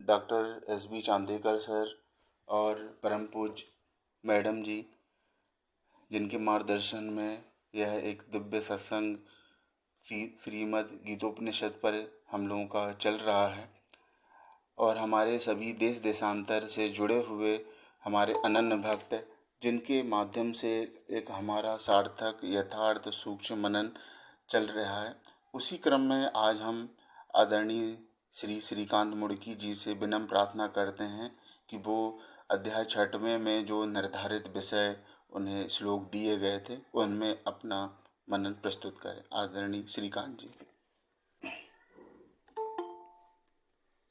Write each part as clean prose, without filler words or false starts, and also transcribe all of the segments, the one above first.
Doctor S.B.. Chandekar sir और परम पूज्य मैडम जी, जिनके मार्गदर्शन में यह एक दिव्य सत्संग श्रीमद् गीतोपनिषद पर हम लोगों का चल रहा है। और हमारे सभी देश देशांतर से जुड़े हुए हमारे अनन्य भक्त, जिनके माध्यम से एक हमारा सार्थक यथार्थ सूक्ष्म मनन चल रहा है, उसी क्रम में आज हम आदरणीय श्री श्रीकांत मुड़की जी से विनम्र प्रार्थना करते हैं कि वो अध्याय 6वें में जो निर्धारित विषय उन्हें श्लोक दिए गए थे उनमें अपना मनन प्रस्तुत करें। आदरणीय श्रीकांत जी।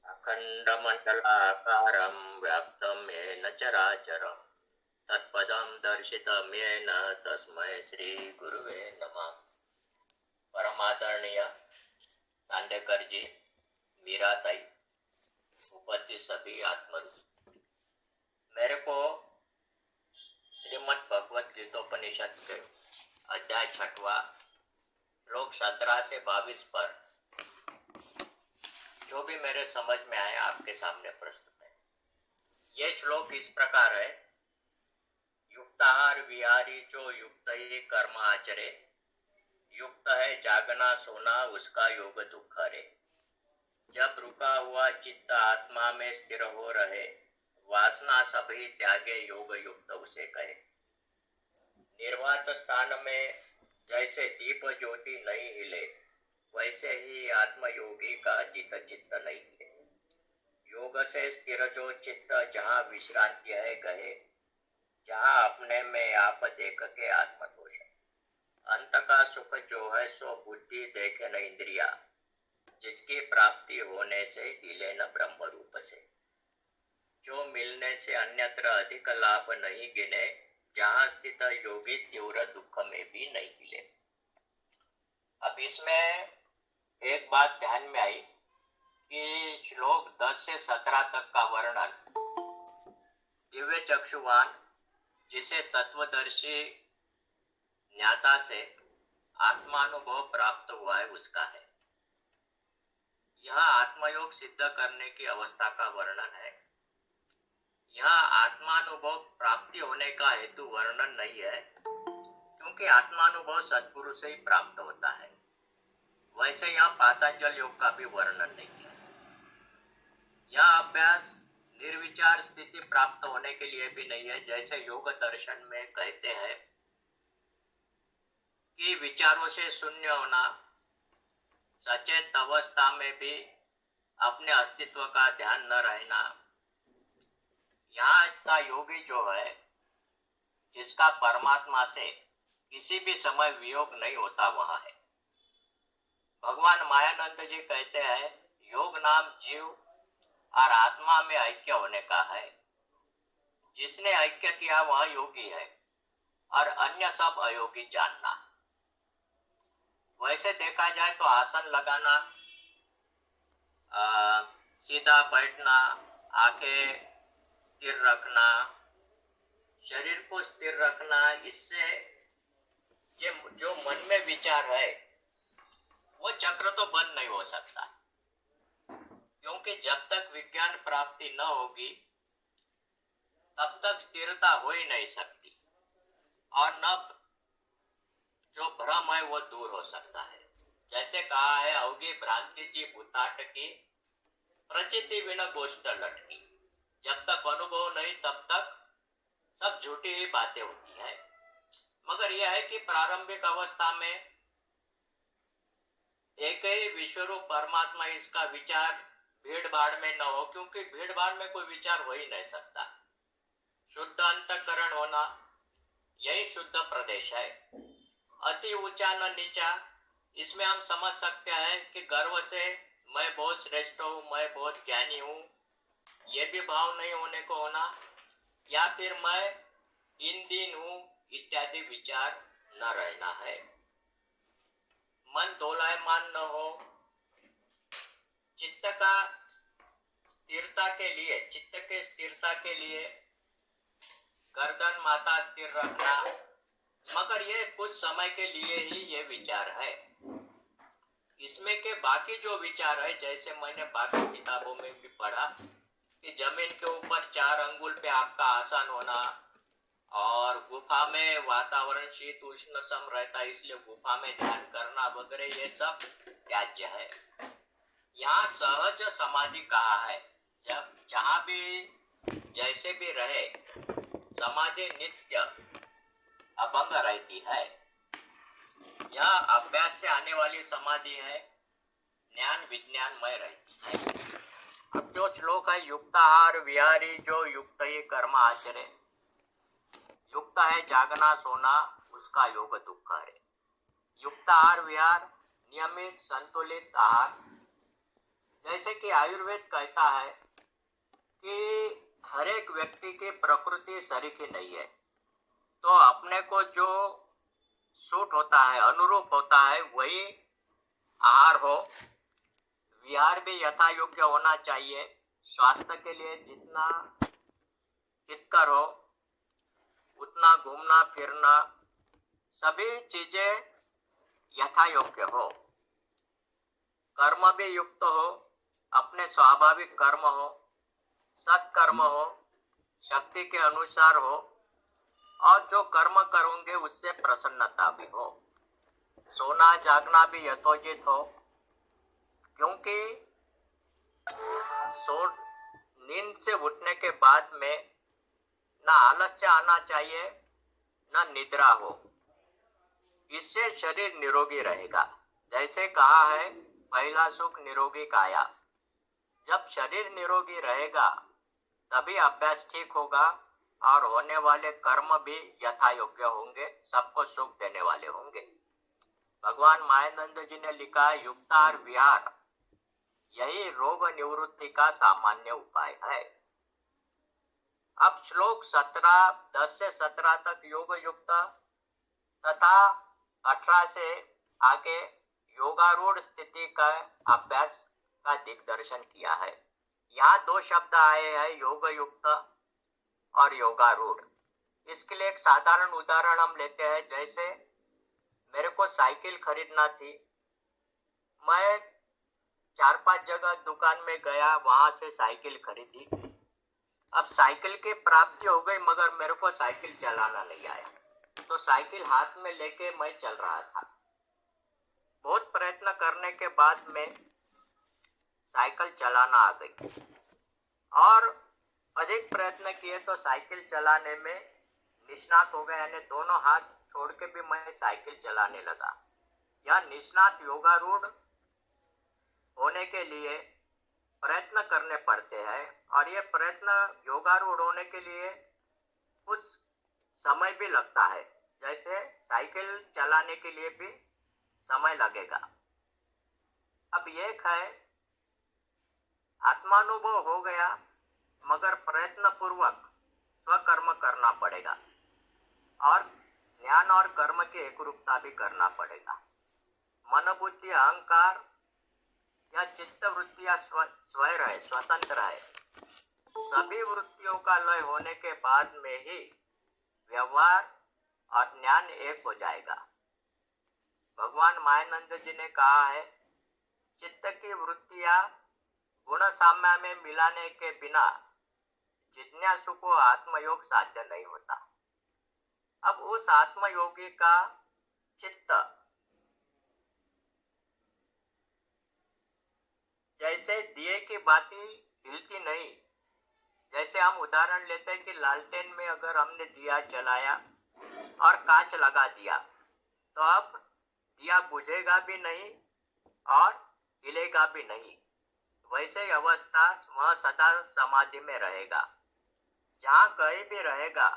अखण्डमण्डलाकारं व्याप्तं येन चराचरं तत्पदं दर्शितं येन तस्मै श्रीगुरुवे नमः। परमादरणीय चांदेकर जी, मीरा ताई, उपस्थित सभी आत्मरूप, मेरे को श्रीमद् भगवत गीतोपनिषद के अध्याय 6वां श्लोक 17 से 22 पर जो भी मेरे समझ में आया आपके सामने प्रस्तुत है। ये श्लोक इस प्रकार है। युक्ताहार विहारी जो युक्त ही कर्म आचरे, युक्त है जागना सोना उसका योग दुख हरे। जब रुका हुआ चित्त आत्मा में स्थिर हो रहे, वासना सभी त्यागे योग युक्त उसे कहे। निर्वात स्थान में जैसे दीप ज्योति नहीं हिले, वैसे ही आत्मयोगी का चित्त नहीं है। योग से स्थिर जो चित्त जहाँ विश्रांति है गए, जहाँ अपने में आप देख के आत्मतोष। अंत का सुख जो है सो बुद्धि देखे न इंद्रिया, जिसकी प्राप्ति होने से हिले न ब्रह्म रूप से। जो मिलने से अन्यत्र अधिक लाभ नहीं गिने, जहाँ स्थित योगी तीव्र दुख में भी नहीं हिले। अब इसमें एक बात ध्यान में आई कि श्लोक 10 से 17 तक का वर्णन दिव्य चक्षुवान, जिसे तत्वदर्शी ज्ञाता से आत्मानुभव प्राप्त हुआ है, उसका है। यह आत्मयोग सिद्ध करने की अवस्था का वर्णन है। यह आत्मानुभव प्राप्ति होने का हेतु वर्णन नहीं है, क्योंकि आत्मानुभव सद्गुरु से ही प्राप्त होता है। वैसे यह पातंजल योग का भी वर्णन नहीं है। यह अभ्यास निर्विचार स्थिति प्राप्त होने के लिए भी नहीं है। जैसे योग दर्शन में कहते हैं कि विचारों से शून्य होना, सचेत अवस्था में भी अपने अस्तित्व का ध्यान न रहना। यहाँ का योगी जो है, जिसका परमात्मा से किसी भी समय वियोग नहीं होता, वह है। भगवान मायानंद जी कहते हैं, योग नाम जीव और आत्मा में ऐक्य होने का है। जिसने ऐक्य किया वह योगी है और अन्य सब अयोगी जानना। वैसे देखा जाए तो आसन लगाना, सीधा बैठना, आंखें स्थिर रखना, शरीर को स्थिर रखना, इससे जो मन में विचार है वो चक्र तो बंद नहीं हो सकता, क्योंकि जब तक विज्ञान प्राप्ति न होगी तब तक स्थिरता हो ही नहीं सकती और न जो भ्रम है वो दूर हो सकता है। जैसे कहा है, अवगी भ्रांति जी भूताट की, प्रचिति बिना गोष्ठ लटकी। जब तक अनुभव नहीं तब तक सब झूठी ही बातें होती है। मगर यह है कि प्रारंभिक अवस्था में एक ही विश्वरूप परमात्मा, इसका विचार भीड़ भाड़ में न हो, क्योंकि भीड़ भाड़ में कोई विचार हो ही नहीं सकता। शुद्ध अंतःकरण होना, यही शुद्ध प्रदेश है। अति ऊंचा न नीचा, इसमें हम समझ सकते हैं कि गर्व से मैं बहुत श्रेष्ठ हूँ, मैं बहुत ज्ञानी हूँ, ये भी भाव नहीं होने को होना, या फिर मैं इन दिन हूँ इत्यादि विचार न रहना है। मन दोलायमान न हो। चित्त के स्थिरता के लिए गर्दन माथा स्थिर रखना, मगर ये कुछ समय के लिए ही ये विचार है। इसमें के बाकी जो विचार है, जैसे मैंने बाकी किताबों में भी पढ़ा कि जमीन के ऊपर 4 अंगुल पे आपका आसन होना, और गुफा में वातावरण शीत उष्ण सम रहता है, इसलिए गुफा में ध्यान करना वगैरह ये सब त्याज्य है। यहाँ सहज समाधि कहा है, जब जहाँ भी जैसे भी रहे समाधि नित्य अभंग रहती है। यह अभ्यास से आने वाली समाधि है, ज्ञान विज्ञानमय रहती है। अब जो श्लोक है, युक्ताहार विहारी जो युक्त ही कर्म आचरे, युक्त है जागना सोना उसका योग दुख है। युक्त आहार विहार, नियमित संतुलित आहार। जैसे कि आयुर्वेद कहता है कि हर एक व्यक्ति की प्रकृति सरीखी नहीं है, तो अपने को जो सूट होता है, अनुरूप होता है, वही आहार हो। विहार भी यथा योग्य होना चाहिए, स्वास्थ्य के लिए जितना हितकर हो उतना घूमना फिरना, सभी चीजें यथा योग्य हो। कर्म भी युक्त हो, अपने स्वाभाविक कर्म हो, सत्कर्म हो, शक्ति के अनुसार हो, और जो कर्म करोगे उससे प्रसन्नता भी हो। सोना जागना भी यथोचित हो, क्योंकि नींद से उठने के बाद में ना आलस्य आना चाहिए, ना निद्रा हो। इससे शरीर निरोगी रहेगा। जैसे कहा है, पहला सुख निरोगी काया। जब शरीर निरोगी रहेगा तभी अभ्यास ठीक होगा और होने वाले कर्म भी यथा योग्य होंगे, सबको सुख देने वाले होंगे। भगवान मायानंद जी ने लिखा है, युक्ताहार विहार यही रोग निवृत्ति का सामान्य उपाय है। अब श्लोक 10 से 17 तक योग युक्त तथा 18 से आगे योगारूढ़ स्थिति का अभ्यास का दिग्दर्शन किया है। यहाँ 2 शब्द आए हैं, योग युक्त और योगारूढ़। इसके लिए एक साधारण उदाहरण हम लेते हैं। जैसे मेरे को साइकिल खरीदना थी, मैं 4-5 जगह दुकान में गया, वहां से साइकिल खरीदी। अब साइकिल की प्राप्ति हो गई, मगर मेरे को साइकिल चलाना नहीं आया, तो साइकिल हाथ में लेके मैं चल रहा था। बहुत प्रयत्न करने के बाद में साइकिल चलाना आ गई, और अधिक प्रयत्न किए तो साइकिल चलाने में निष्णात हो गए, यानी दोनों हाथ छोड़ के भी मैं साइकिल चलाने लगा। यह निष्णात योगारूढ़ होने के लिए प्रयत्न करने पड़ते हैं, और ये प्रयत्न योगारूढ़ होने के लिए कुछ समय भी लगता है। जैसे साइकिल चलाने के लिए भी समय लगेगा। अब एक है, आत्मानुभव हो गया, मगर प्रयत्न पूर्वक स्वकर्म करना पड़ेगा, और ज्ञान और कर्म की एकरूपता भी करना पड़ेगा। मन बुद्धि अहंकार या चित्त वृत्तियां स्वैर है, स्वतंत्र है। सभी वृत्तियों का लय होने के बाद में ही व्यवहार और ज्ञान एक हो जाएगा। भगवान मायानंद जी ने कहा है, चित्त की वृत्तियां गुण साम्य में मिलाने के बिना जिज्ञासु को आत्मयोग साध्य नहीं होता। अब उस आत्मयोगी का चित्त जैसे दिए की बाती हिलती नहीं। जैसे हम उदाहरण लेते हैं कि लालटेन में अगर हमने दिया जलाया और कांच लगा दिया, तो अब दिया बुझेगा भी नहीं और हिलेगा भी नहीं। वैसे ही अवस्था वह सदा समाधि में रहेगा। जहाँ कहीं भी रहेगा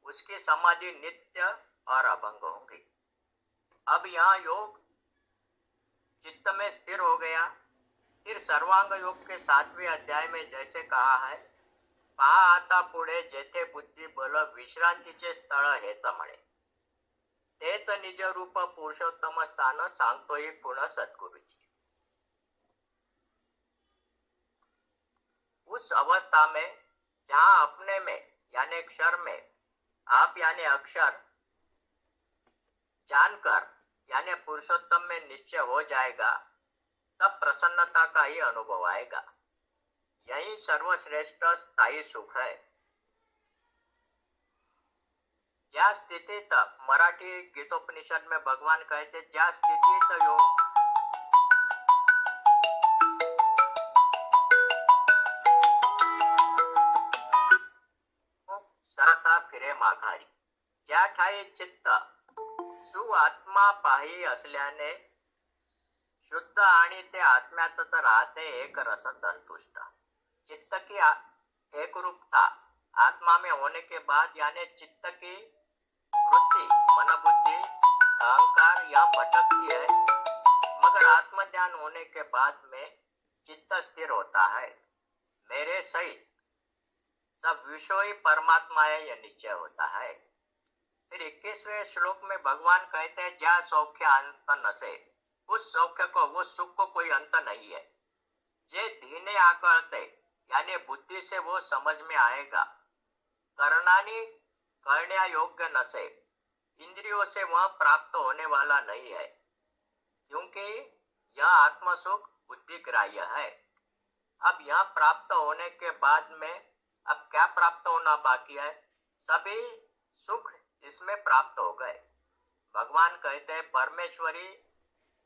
उसकी समाधि नित्य और अभंग होगी। अब यहाँ योग चित्त में स्थिर हो गया। फिर सर्वांग योग के 7वें अध्याय में जैसे कहा है, पहा आता पुढे जेथे बुद्धी बल विश्रांतीचे स्थळ हेच म्हणे, तेच निज रूप पुरुषोत्तम स्थान सांगतोय पुनः सद्गुरुजी। उस अवस्था में जहाँ अपने में यानी अक्षर में आप यानी अक्षर जानकर यानी पुरुषोत्तम में निश्चय हो जाएगा, तब प्रसन्नता का ही अनुभव आएगा। यही सर्वश्रेष्ठ स्थायी सुख है. ज्या स्थितीत मराठी गीतोपनिषद में भगवान कहते ज्या स्थितीत योग सरता फिरे माघारी. ज्या ठाई चित्त सुआत्मा पाही असल्याने शुद्ध आणि ते आत्म्यातच राहते एक रस संतुष्ट. चित्त की एक रूपता आत्मा में होने के बाद यानी चित्त की वृत्ति मन बुद्धि अहंकार यह भटकती है, मगर आत्मज्ञान होने के बाद में चित्त स्थिर होता है. मेरे सहित सब विषय ही परमात्मा है यह निश्चय होता है. फिर 21वें श्लोक में भगवान कहते हैं ज्या सौख्य अंत नसे. उस सौख्य को वो सुख को कोई अंत नहीं है. जे धीने आकड़ते यानी बुद्धि से वो समझ में आएगा. करणानी करण्या योग्य नसे. इंद्रियों से वह प्राप्त होने वाला नहीं है, क्योंकि यह आत्म सुख बुद्धि ग्राह्य है. अब यह प्राप्त होने के बाद में अब क्या प्राप्त होना बाकी है? सभी सुख इसमें प्राप्त हो गए. भगवान कहते हैं परमेश्वरी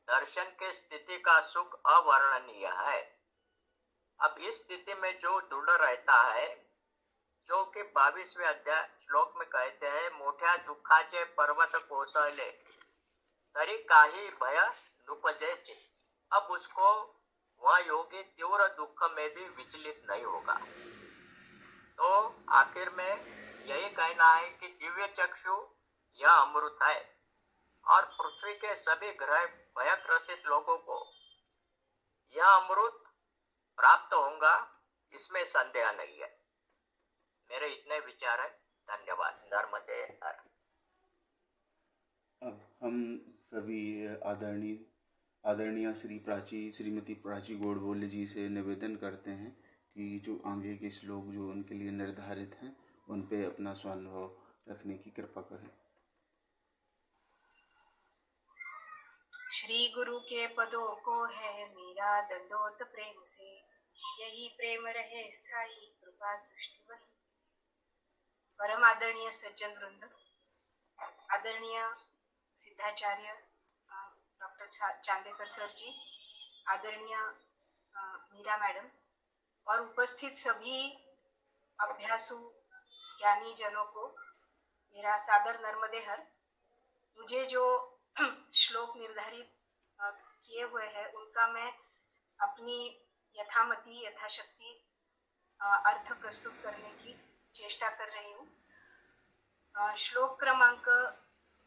दर्शन के स्थिति का सुख अवर्णनीय है. अब इस स्थिति में जो दृढ़ रहता है, जो कि 22वें अध्याय श्लोक में कहते हैं मोठ्या दुःखाचे पर्वत कोसळले तरी काही भय नुपजे चित्त. अब उसको वह योगी तीव्र दुख में भी विचलित नहीं होगा. तो आखिर में यही कहना है कि दिव्य चक्षु यह अमृत है और पृथ्वी के सभी ग्रह भयग्रसित लोगों को यह अमृत प्राप्त होगा, इसमें संदेह नहीं है. मेरे इतने विचार है. धन्यवाद. नर्मदे हर. अब हम सभी आदरणीय श्रीमती प्राची गोडबोले जी से निवेदन करते हैं कि जो आगे के श्लोक जो उनके लिए निर्धारित हैं उन पे अपना स्वानुभव रखने की कृपा करें. श्री गुरु के पदों को है मेरा दंडोत प्रेम से. यही प्रेम रहे स्थायी कृपा दृष्टि वही. परम आदरणीय सज्जन वृंद, आदरणीय सिद्धाचार्य डॉक्टर चांदेकर सर जी, आदरणीय मीरा मैडम और उपस्थित सभी अभ्यासु ज्ञानी जनों को मेरा सादर नर्मदे हर. मुझे जो श्लोक निर्धारित किए हुए हैं उनका मैं अपनी यथामति यथाशक्ति अर्थ प्रस्तुत करने की चेष्टा कर रही हूँ. श्लोक क्रमांक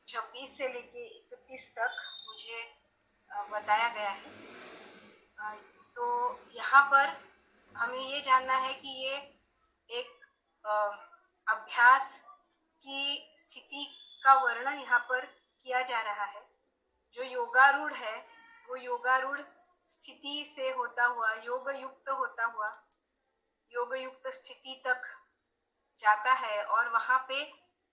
26 से लेके 31 तक मुझे बताया गया है. तो यहाँ पर हमें ये जानना है कि ये एक अभ्यास की स्थिति का वर्णन यहाँ पर किया जा रहा है. जो योगारूढ़ है वो योगारूढ़ स्थिति से होता हुआ योग युक्त स्थिति तक जाता है और वहां पे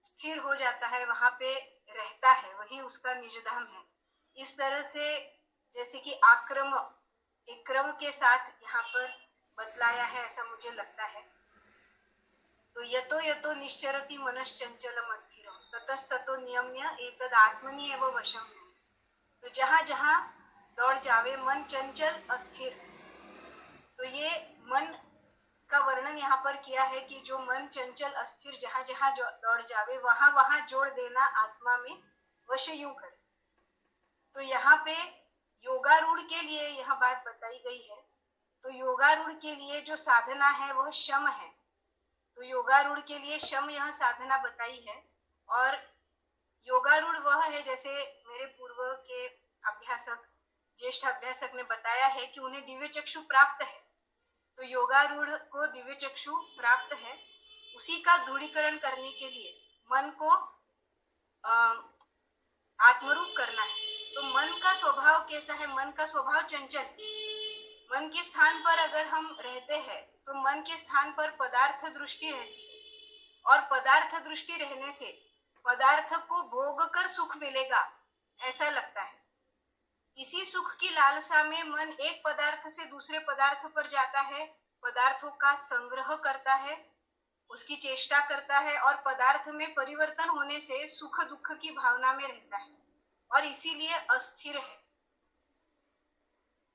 स्थिर हो जाता है, वहां पे रहता है, वही उसका निजधाम है. इस तरह से जैसे कि एक क्रम के साथ यहाँ पर बतलाया है ऐसा मुझे लगता है. तो यतो यतो निश्चरति मनश्चंचलम अस्थिरम ततस्ततो नियम्य एतद आत्मनि एव वशम. तो जहां जहां दौड़ जावे मन चंचल अस्थिर. तो ये मन का वर्णन यहाँ पर किया है कि जो मन चंचल अस्थिर जहां जहां दौड़ जावे वहां वहां जोड़ देना आत्मा में वश यूं करे. तो यहाँ पे योगारूढ़ के लिए यह बात बताई गई है. तो योगारूढ़ के लिए जो साधना है वह शम है. तो योगारूढ़ के लिए शम यह साधना बताई है. और योगारूढ़ वह है, जैसे मेरे पूर्व के ज्येष्ठ अभ्यासक ने बताया है कि उन्हें दिव्य चक्षु प्राप्त है. तो योगारूढ़ को दिव्य चक्षु प्राप्त है. उसी का दृढ़ीकरण करने के लिए मन को आत्मरूप करना है. तो मन का स्वभाव कैसा है? मन का स्वभाव चंचल है. मन के स्थान पर अगर हम रहते हैं तो मन के स्थान पर पदार्थ दृष्टि रहती है और पदार्थ दृष्टि रहने से पदार्थ को भोग कर सुख मिलेगा ऐसा लगता है. इसी सुख की लालसा में मन एक पदार्थ से दूसरे पदार्थ पर जाता है पदार्थों का संग्रह करता है, उसकी चेष्टा करता है और पदार्थ में परिवर्तन होने से सुख दुख की भावना में रहता है और इसीलिए अस्थिर है।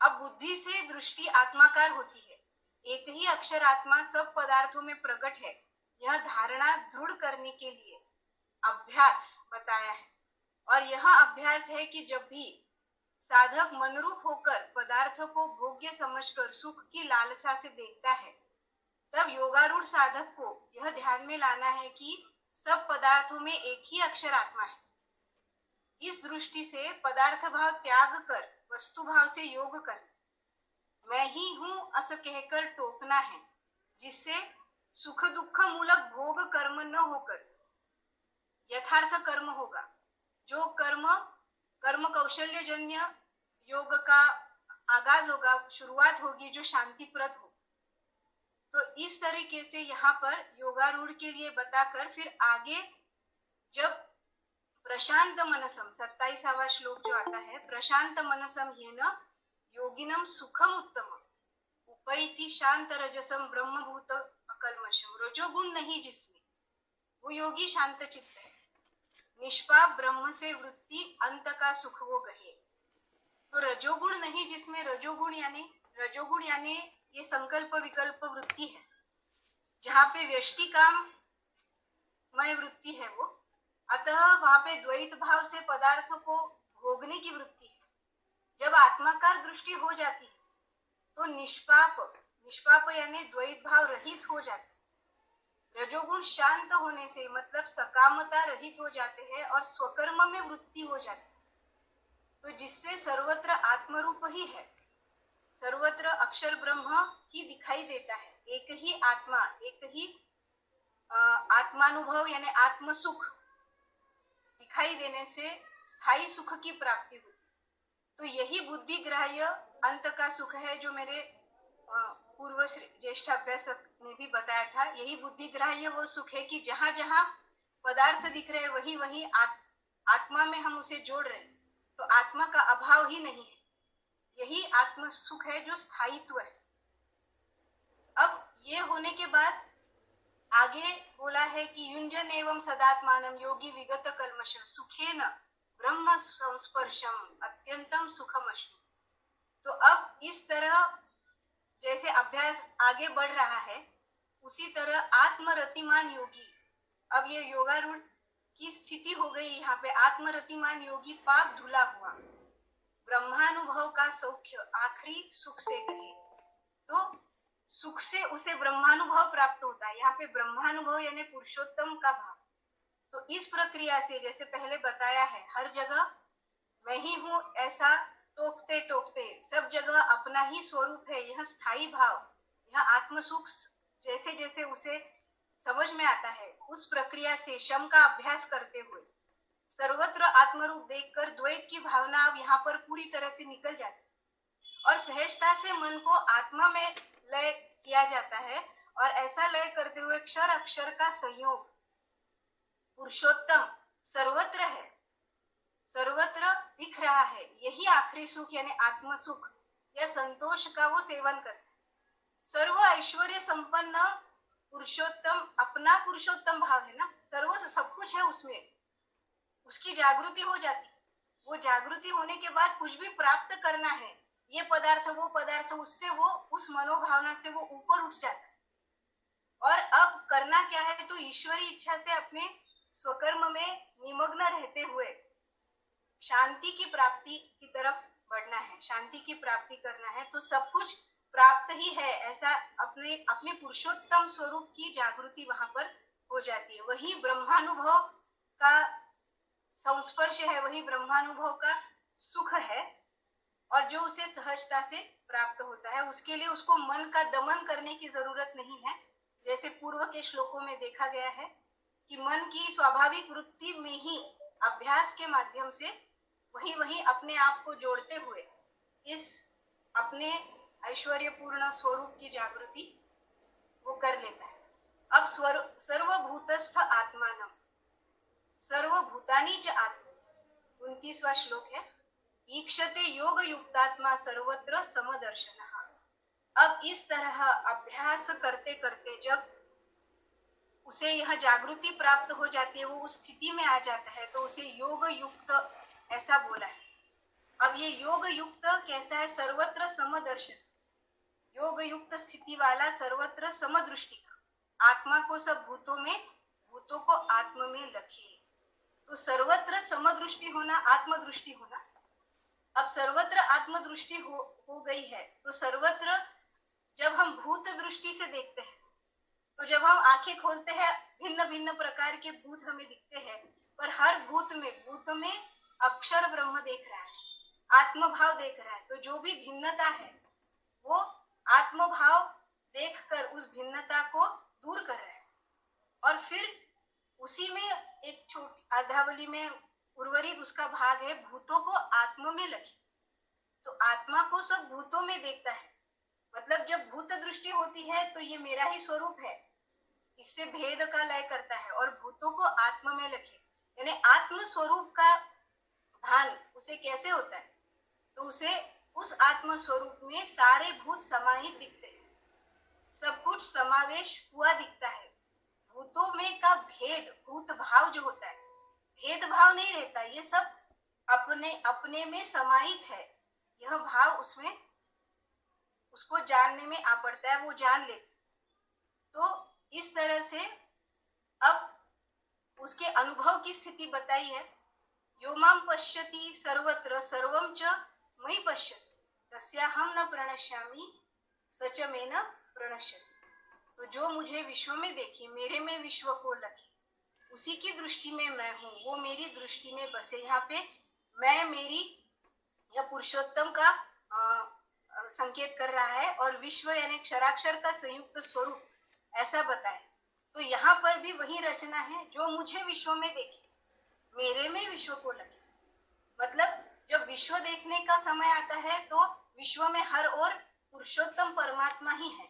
अब बुद्धि से दृष्टि आत्माकार होती है। एक ही अक्षर आत्मा सब पदार्थों में प्रकट है, यह धारणा दृढ़ करने के लिए अभ्यास बताया है। और यह अभ्यास है कि जब भी साधक मनरूप होकर पदार्थ को भोग्य समझकर सुख की लालसा से देखता है, तब योगारूढ़ साधक को यह ध्यान में लाना है कि सब पदार्थों में एक ही अक्षर आत्मा है। इस दृष्टि से पदार्थ भाव त्याग कर वस्तु भाव से योग कर मैं ही हूं ऐसा कहकर टोकना है, जिससे सुख दुख मूलक भोग कर्म न होकर यथार्थ कर्म होगा, जो कर्म कौशल्य जन्य योग का आगाज होगा, शुरुआत होगी, जो शांतिप्रद हो। तो इस तरीके से यहाँ पर योगारूढ़ के लिए बताकर फिर आगे जब प्रशांत मनसम 27वां श्लोक जो आता है, प्रशांत मनसम येन योगिनम सुखम उत्तम उपैति शांत रजसम ब्रह्मभूत अकल्मषम। रजोगुण नहीं जिसमें, वो योगी शांत चित्त है, निष्पाप ब्रह्म से वृत्ति अंत का सुख वो गहे। तो रजोगुण नहीं जिसमें, रजोगुण यानी ये संकल्प विकल्प वृत्ति है, जहाँ पे व्यष्टि काम मय वृत्ति है वो, अतः वहां पे द्वैत भाव से पदार्थ को भोगने की वृत्ति है। जब आत्माकार दृष्टि हो जाती है तो निष्पाप यानी द्वैत भाव रहित हो जाते हैं। रजोगुण शांत होने से मतलब सकामता रहित हो जाते हैं और स्वकर्म में वृत्ति हो जाती है, तो जिससे सर्वत्र आत्मरूप ही है, सर्वत्र अक्षर ब्रह्म ही दिखाई देता है। एक ही आत्मा, एक ही आत्मानुभव यानी आत्मसुख दिखाई देने से स्थायी सुख की प्राप्ति होती। तो यही बुद्धि ग्राह्य अंत का सुख है, जो मेरे पूर्व ज्येष्ठ अभ्यासक ने भी बताया था। यही बुद्धि ग्राह्य वो सुख है कि जहां जहां पदार्थ दिख रहे वही वही आत्मा में हम उसे जोड़ रहे हैं, तो आत्मा का अभाव ही नहीं है। यही आत्म सुख है जो स्थायित्व है। अब ये होने के बाद आगे बोला है कि युंजन एवं सदात्मानम योगी विगत कल्मष सुखेन ब्रह्म संस्पर्शम अत्यंतम सुखमश्नु। तो अब इस तरह जैसे अभ्यास आगे बढ़ रहा है, उसी तरह आत्मरतिमान योगी, अब ये योगारूढ़ की स्थिति हो गई यहाँ पे। आत्मरतिमान योगी पाप धुला हुआ, ब्रह्मानुभव का सौख्य आखिरी सुख से गए, तो सुख से उसे ब्रह्मानुभव प्राप्त होता है। यहाँ पे ब्रह्मानुभव यानी पुरुषोत्तम का भाव। तो इस प्रक्रिया से जैसे पहले बताया है, हर जगह मैं ही हूं ऐसा टोकते टोकते सब जगह अपना ही स्वरूप है, यह स्थायी भाव, यह आत्मसुख जैसे जैसे उसे समझ में आता है, उस प्रक्रिया से शम का अभ्यास करते हुए सर्वत्र आत्मरूप देखकर द्वैत की भावना अब यहाँ पर पूरी तरह से निकल जाती है और सहजता से मन को आत्मा में लय किया जाता है। और ऐसा लय करते हुए अक्षर अक्षर का संयोग पुरुषोत्तम सर्वत्र है, सर्वत्र दिख रहा है। यही आखिरी सुख यानी आत्म सुख या संतोष का वो सेवन करता है। सर्व ऐश्वर्य संपन्न पुरुषोत्तम अपना पुरुषोत्तम भाव है ना, सर्व सब कुछ है उसमें, उसकी जागृति हो जाती है। वो जागृति होने के बाद कुछ भी प्राप्त करना है, ये पदार्थ वो पदार्थ, उससे वो उस मनोभावना से वो ऊपर उठ जाता है। और अब करना क्या है, तो ईश्वरी इच्छा से अपने स्वकर्म में निमग्न रहते हुए शांति की प्राप्ति की तरफ बढ़ना है, शांति की प्राप्ति करना है। तो सब कुछ प्राप्त ही है ऐसा अपने पुरुषोत्तम स्वरूप की जागृति वहां पर हो जाती है। वही ब्रह्मानुभव का संस्पर्श है, वही ब्रह्मानुभव का सुख है और जो उसे सहजता से प्राप्त होता है। उसके लिए उसको मन का दमन करने की जरूरत नहीं है। जैसे पूर्व के श्लोकों में देखा गया है कि मन की स्वाभाविक वृत्ति में ही अभ्यास के माध्यम से वही अपने आप को जोड़ते हुए इस अपने ऐश्वर्यपूर्ण स्वरूप की जागृति वो कर लेता है। अब सर्वभूतस्थ आत्मानम सर्वभूतानि च आत्मा 29वां श्लोक है। ईक्षते योग युक्तात्मा सर्वत्र समदर्शनः। अब इस तरह अभ्यास करते करते जब उसे यह जागृति प्राप्त हो जाती है, वो उस स्थिति में आ जाता है, तो उसे योग युक्त ऐसा बोला है। अब ये योग युक्त कैसा है? सर्वत्र समदर्शन, योग युक्त स्थिति वाला, सर्वत्र समदृष्टि का, आत्मा को सब भूतों में, भूतों को आत्मा में लखे। तो सर्वत्र समदृष्टि होना, आत्मदृष्टि होना। अब सर्वत्र आत्मदृष्टि हो गई है, तो सर्वत्र जब हम भूत दृष्टि से देखते हैं, तो जब हम आंखें खोलते हैं भिन्न भिन्न प्रकार के भूत हमें दिखते हैं, पर हर भूत में अक्षर ब्रह्म देख रहा है, आत्मभाव देख रहा है। तो जो भी भिन्नता है वो आत्मभाव देखकर उस भिन्नता को दूर कर रहा है। और फिर उसी में एक छोटी अर्धावली में उर्वरित उसका भाग है, भूतों को आत्मा में लगे। तो आत्मा को सब भूतों में देखता है, मतलब जब भूत दृष्टि होती है तो ये मेरा ही स्वरूप है, इससे भेद का लय करता है। और भूतों को आत्मा में लगे, यानी आत्म स्वरूप का भान उसे कैसे होता है? तो उसे उस आत्म स्वरूप में सारे भूत समाहित दिखते हैं, सब कुछ समावेश हुआ दिखता है। भूतों में का भेद, भूत भाव जो होता है, भेदभाव नहीं रहता, ये सब अपने अपने में समाहित है। यह भाव उसमें उसको जानने में आ पड़ता है, वो जान लेता। तो इस तरह से अब उसके अनुभव की स्थिति बताई है। यो मां पश्यति सर्वत्र सर्वं च मयि पश्यति तस्याहं न प्रणश्यामि स च मे न प्रणश्यति। तो जो मुझे विश्व में देखे, मेरे में विश्व को लगे, उसी की दृष्टि में मैं हूँ, वो मेरी दृष्टि में बसे। यहाँ पे मैं, मेरी, यह पुरुषोत्तम का संकेत कर रहा है, और विश्व यानी क्षराक्षर का संयुक्त स्वरूप ऐसा बताए। तो यहाँ पर भी वही रचना है, जो मुझे विश्व में देखे, मेरे में विश्व को लगे। मतलब जब विश्व देखने का समय आता है तो विश्व में हर ओर पुरुषोत्तम परमात्मा ही है,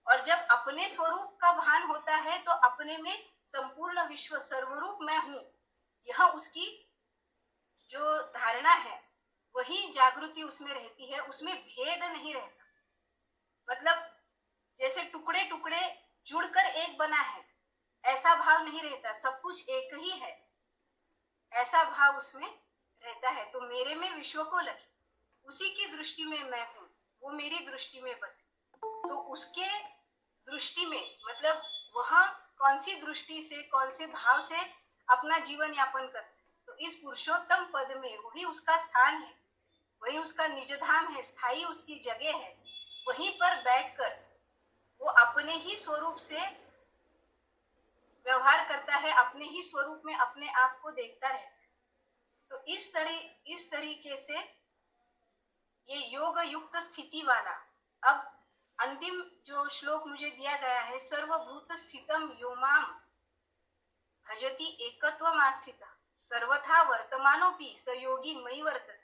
और जब अपने स्वरूप का भान होता है तो अपने में संपूर्ण विश्व सर्वरूप मैं हूँ, यह उसकी जो धारणा है वही जागृति उसमें रहती है, उसमें भेद नहीं रहता। मतलब जैसे टुकड़े टुकड़े जुड़कर एक बना है, ऐसा भाव नहीं रहता, सब कुछ एक ही है, ऐसा भाव उसमें रहता है। तो मेरे में विश्व को लगे, उसी की दृष्टि में मैं हूँ, वो मेरी दृष्टि में बसे। तो उसके दृष्टि में, मतलब वह कौन सी दृष्टि से, कौन से भाव से अपना जीवन यापन करता है, तो इस पुरुषोत्तम पद में वही उसका स्थान है, वही उसका निज धाम है, स्थायी उसकी जगह है। वहीं पर बैठकर वो अपने ही स्वरूप से व्यवहार करता है, अपने ही स्वरूप में अपने आप को देखता रहता है। तो इस तरीके से ये योग युक्त स्थिति वाला। अब अंतिम जो श्लोक मुझे दिया गया है, सर्वभूत स्थितम यो माम भजति एकत्वमास्थितः सर्वथा वर्तमानोपि स योगी मयि वर्तते।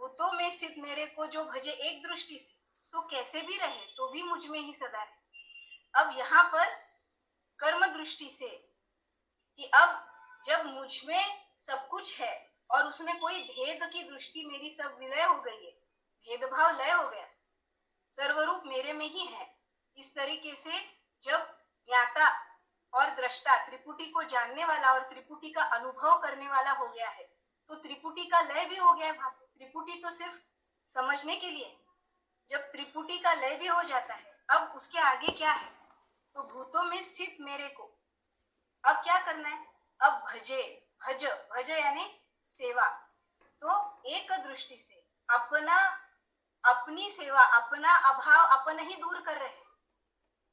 भूतों में स्थित मेरे को जो भजे एक दृष्टि से, सो कैसे भी रहे तो भी मुझ में ही सदा रहे। अब यहाँ पर कर्म दृष्टि से, कि अब जब मुझ में सब कुछ है और उसमें कोई भेद की दृष्टि मेरी सब विलय हो गई है, भेदभाव लय हो गया, सर्वरूप मेरे में ही है, इस तरीके से जब ज्ञाता और दृष्टा त्रिपुटी को जानने वाला और त्रिपुटी का अनुभव करने वाला हो गया है, तो त्रिपुटी का लय भी हो गया है। त्रिपुटी तो सिर्फ समझने के लिए, जब त्रिपुटी का लय भी हो जाता है, अब उसके आगे क्या है? तो भूतों में स्थित मेरे को अब क्या करना है? अब भजे, भज यानी सेवा। तो एक दृष्टि से अपनी सेवा, अपना अभाव अपन ही दूर कर रहे,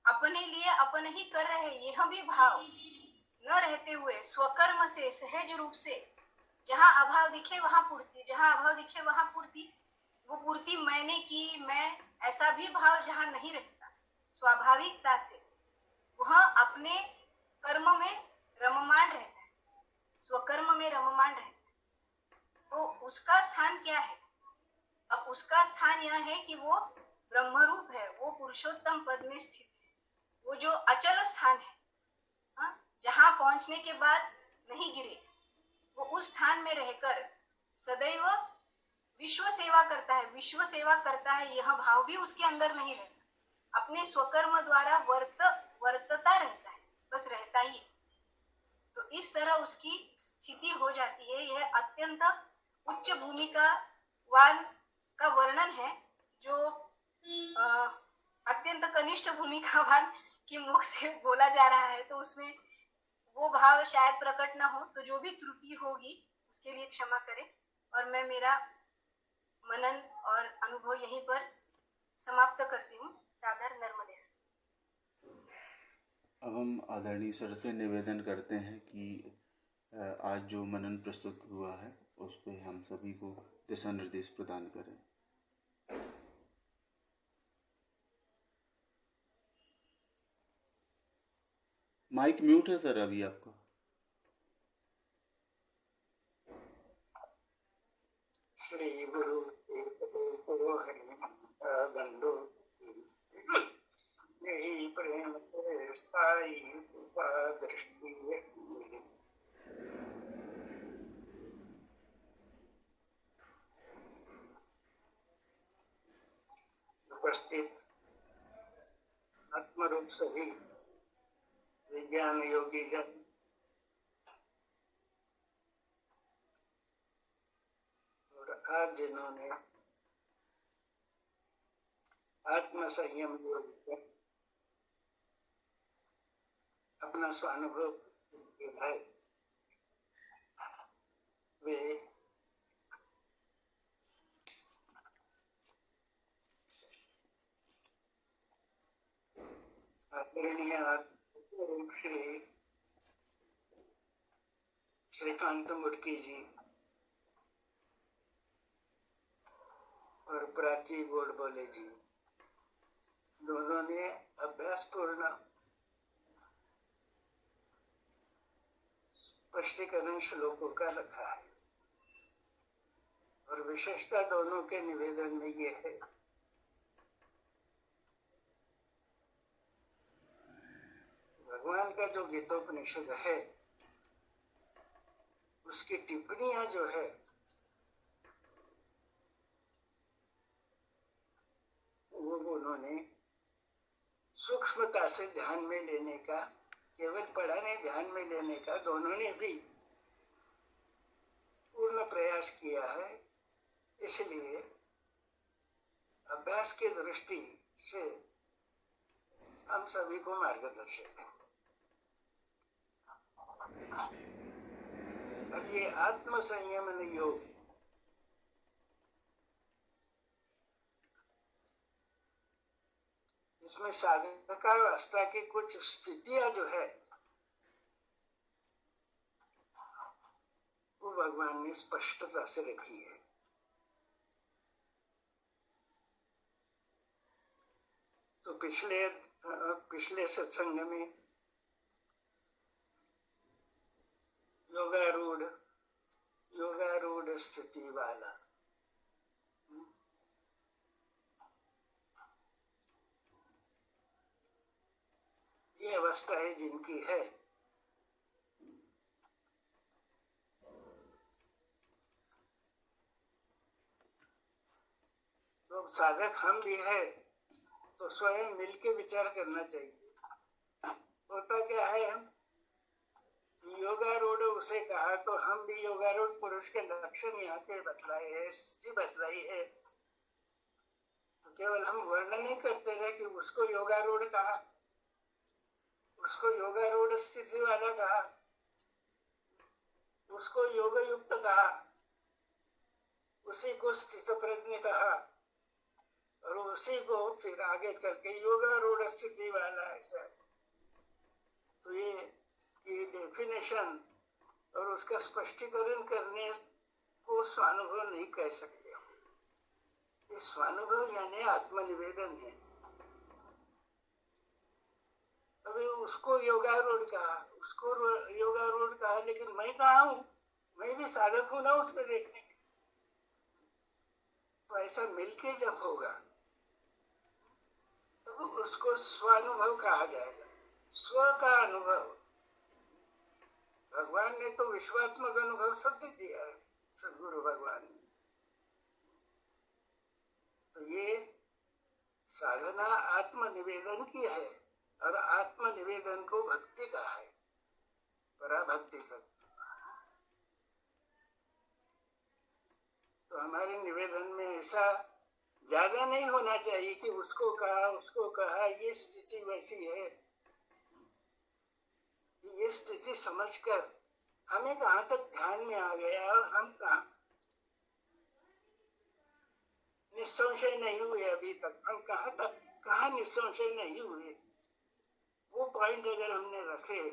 अपने लिए अपन ही कर रहे, यह भी भाव न रहते हुए स्वकर्म से सहज रूप से, जहां अभाव दिखे वहां पूर्ति, जहां अभाव दिखे वहां पूर्ति, वो पूर्ति मैंने की, मैं, ऐसा भी भाव जहां नहीं रहता, स्वाभाविकता से वह अपने कर्म में रममाण रहता है, स्वकर्म में रममाण रहता है। तो उसका स्थान क्या है? अब उसका स्थान यह है कि वो ब्रह्मरूप है, वो पुरुषोत्तम पद में स्थित है, वो जो अचल स्थान है, जहां पहुंचने के बाद नहीं गिरे, वो उस स्थान में रहकर सदैव विश्व सेवा करता है, यह भाव भी उसके अंदर नहीं रहता। अपने स्वकर्म द्वारा वर्तता रहता है, बस रहता ही है। तो इस तरह उसकी स्थिति हो जाती है। यह अत्यंत उच्च भूमिका वान का वर्णन है, जो अत्यंत कनिष्ठ भूमिकावान के मुख से बोला जा रहा है। तो उसमें वो भाव शायद प्रकट ना हो, तो जो भी त्रुटि होगी उसके लिए क्षमा करें। और मैं मेरा मनन और अनुभव यहीं पर समाप्त करती हूँ। सादर नर्मदे। अब हम आदरणीय सर से निवेदन करते हैं कि आज जो मनन प्रस्तुत हुआ है उस पे हम सभी को दिशा निर्देश प्रदान करें। माइक म्यूट है सर अभी आपका। श्री गुरु बंधु यही प्रेम से स्थायी दृष्टि उपस्थित आत्मरूप सभी विज्ञान योगी जन और आज जिन्होंने आत्म संयम योग अपना स्वानुभव किया है, वे आदरणीय श्रीकांत मुर्की जी और प्राची गोडबोले जी, दोनों ने अभ्यासपूर्ण स्पष्टीकरण श्लोकों का रखा है। और विशेषता दोनों के निवेदन में ये है भगवान का जो गीतोपनिषद है उसकी टिप्पणियां जो है वो उन्होंने सूक्ष्मता से ध्यान में लेने का, केवल पढ़ाने ध्यान में लेने का दोनों ने भी पूर्ण प्रयास किया है। इसलिए अभ्यास की दृष्टि से हम सभी को मार्गदर्शक है। अब ये आत्म संयमन योग इसमें साधकावस्था की कुछ स्थितियां जो है वो भगवान ने स्पष्टता से रखी है। तो पिछले सत्संग में योगारूढ़ स्थिति वाला ये अवस्थाएं जिनकी है तो साधक हम भी है तो स्वयं मिलके विचार करना चाहिए। होता क्या है, हम योगारूढ़ उसे कहा तो हम भी योगारूढ़ पुरुष के लक्षण यहाँ पे बतलाए है, स्थिति बतलाई है। तो केवल हम वर्णन नहीं करते रहे कि उसको योगारूढ़ कहा, उसको योगारूढ़ स्थिति वाला कहा, उसको योग युक्त कहा, उसी को स्थित प्रज्ञ कहा और उसी को फिर आगे चल के योगारूढ़ स्थिति वाला ऐसा। तो ये डेफिनेशन और उसका स्पष्टीकरण करने को स्वानुभव नहीं कह सकते। ये स्वानुभव यानी आत्मनिवेदन है। अभी उसको योगारूढ़ कहा, उसको योगारूढ़ कहा, लेकिन मैं कहा हूँ, मैं भी साधक हूं ना उसमें देखने के। तो ऐसा मिलके जब होगा तो उसको स्वानुभव कहा जाएगा, स्व का अनुभव। भगवान ने तो विश्वात्मक अनुभव शब्द दिया है, सदगुरु भगवान ने। ये साधना आत्मनिवेदन की है और आत्मनिवेदन को भक्ति का है, पराभक्ति तक। तो हमारे निवेदन में ऐसा ज्यादा नहीं होना चाहिए कि उसको कहा ये स्थिति वैसी है। ये स्थिति समझकर हमें कहाँ तक ध्यान में आ गया और हम निसंशय नहीं हुए अभी तक, हम कहाँ निसंशय नहीं हुए, वो पॉइंट अगर हमने रखे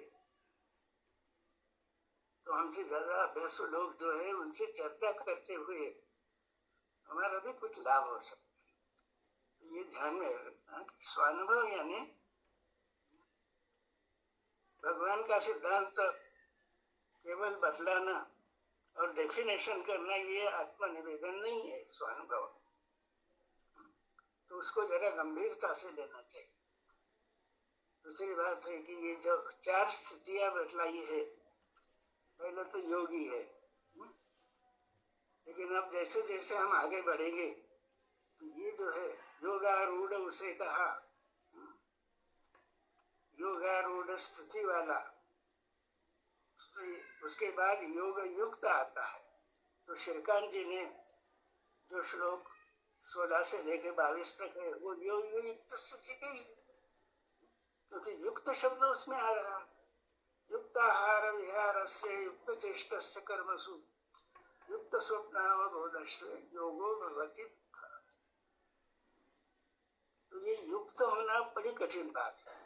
तो हमसे ज्यादा अभ्यासु लोग जो है उनसे चर्चा करते हुए हमारा भी कुछ लाभ हो सकता है। तो ये ध्यान में रखना कि स्वानुभव यानी भगवान का सिद्धांत केवल बतलाना और डेफिनेशन करना, ये आत्मनिवेदन नहीं है, स्वानुभव। तो उसको जरा गंभीरता से लेना चाहिए। दूसरी बात है कि ये जो 4 स्थितियां बतलाई है, पहले तो योगी है, लेकिन अब जैसे जैसे हम आगे बढ़ेंगे तो ये जो है योगारूढ़, उसे कहा योगारूढ़ स्थिति वाला, उसके बाद योग युक्त आता है। तो श्रीकांत जी ने जो श्लोक 16 से लेकर 22 तक है वो योग युक्त स्थिति का ही, क्योंकि युक्त शब्द उसमें आ रहा है। युक्त आहार विहारस्य युक्त चेष्टस्य कर्मसु युक्त स्वप्नावबोधस्य योगो भवति। तो ये युक्त होना बड़ी कठिन बात है।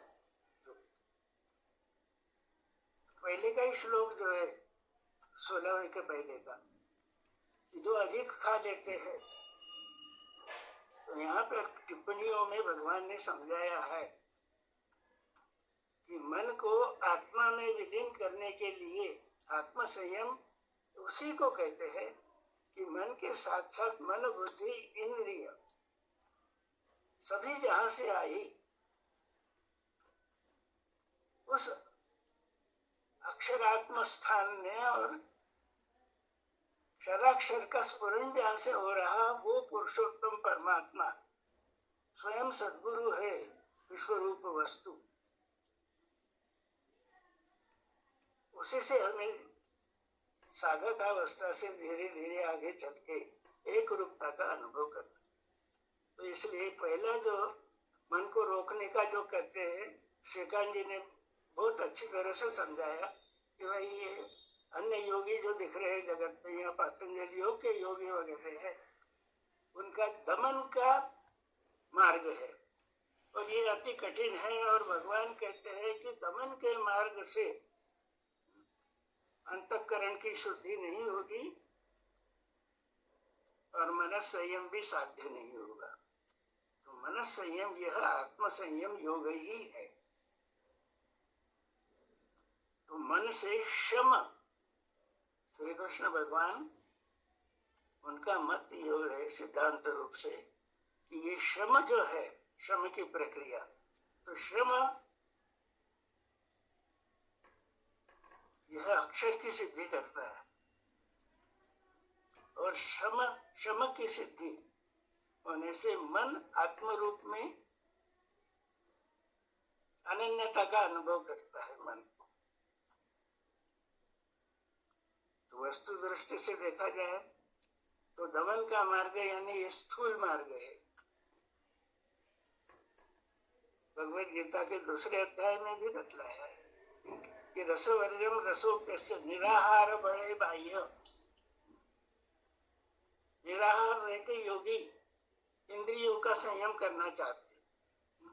पहले का ही श्लोक जो है 16वें के पहले का, कि जो अधिक खा लेते हैं, तो यहाँ पर टिप्पणियों में भगवान ने समझाया है कि मन को आत्मा में विलीन करने के लिए आत्म संयम उसी को कहते हैं कि मन के साथ साथ मन बुद्धि इंद्रिय सभी जहां से आई उस अक्षरात्म स्थान में और क्षराक्षर का स्फुरण जहां से हो रहा, वो पुरुषोत्तम परमात्मा स्वयं सद्गुरु है, विश्वरूप वस्तु। उसी से हमें साधक अवस्था से धीरे धीरे आगे चल के एक रूपता का अनुभव करना। तो इसलिए पहला जो मन को रोकने का जो कहते हैं, श्रीकांत जी ने बहुत अच्छी तरह से समझाया कि भाई ये अन्य योगी जो दिख रहे हैं जगत में, या पतंजलि योग के योगी वगैरह है, उनका दमन का मार्ग है और ये अति कठिन है। और भगवान कहते हैं कि दमन के मार्ग से अंतःकरण की शुद्धि नहीं होगी और मनस संयम भी साध्य नहीं होगा। तो मनस संयम यह आत्म संयम योग ही है। तो मन से शम, श्री कृष्ण भगवान उनका मत योग है सिद्धांत रूप से कि ये श्रम जो है, श्रम की प्रक्रिया, तो श्रम यह अक्षर की सिद्धि करता है और श्रम की सिद्धि होने से मन आत्म रूप में अनन्यता का अनुभव करता है मन को। तो वस्तु दृष्टि से देखा जाए तो दमन का मार्ग यानी ये स्थूल मार्ग है। भगवद गीता के दूसरे अध्याय में भी बतलाया है कि रसवर्जम रसोप्यस्य निराहार बड़े बाह्य। निराहार रहते योगी इंद्रियों का संयम करना चाहते,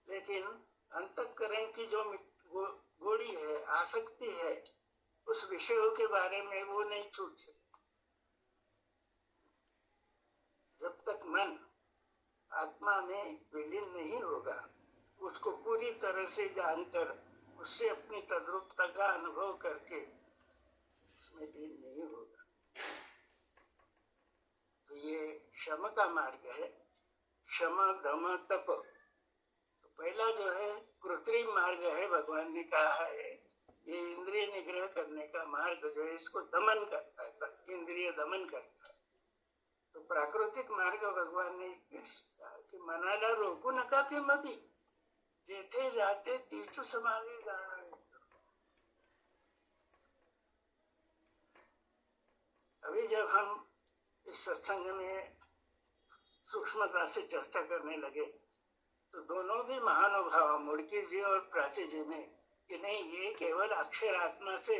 लेकिन अंतःकरण की जो गोड़ी है, आसक्ति है, उस विषयों के बारे में वो नहीं छूट सकती। जब तक मन आत्मा में विलीन नहीं होगा, उसको पूरी तरह से जानकर उससे अपनी तद्रूपता का अनुभव करके उसमें लीन नहीं होगा। तो ये शम का मार्ग है, शम दम तप। तो पहला जो है कृत्रिम मार्ग है, भगवान ने कहा है ये इंद्रिय निग्रह करने का मार्ग जो है इसको दमन करता है, इंद्रिय दमन करता है। तो प्राकृतिक मार्ग भगवान ने कि मनाला रोकू नका के मबी जेथे जाते तीर्थ समागे जाना। अभी जब हम इस सत्संग में सूक्ष्मता से चर्चा करने लगे तो दोनों भी महानुभाव मुड़की जी और प्राची जी ने कि नहीं, ये केवल अक्षर आत्मा से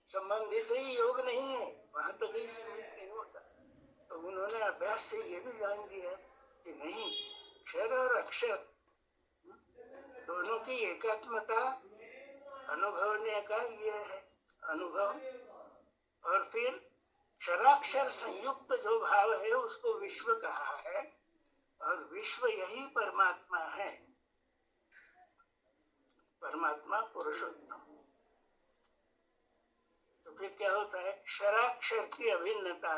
संबंधित ही योग नहीं है, वहां तक ही सीमित नहीं होता। तो उन्होंने अभ्यास से ये भी जान लिया कि नहीं, क्षर और अक्षर दोनों की एकात्मता अनुभवने का ये है अनुभव। और फिर क्षराक्षर संयुक्त जो भाव है उसको विश्व कहा है, और विश्व यही परमात्मा है, परमात्मा पुरुषोत्तम। तो फिर क्या होता है, क्षराक्षर की अभिन्नता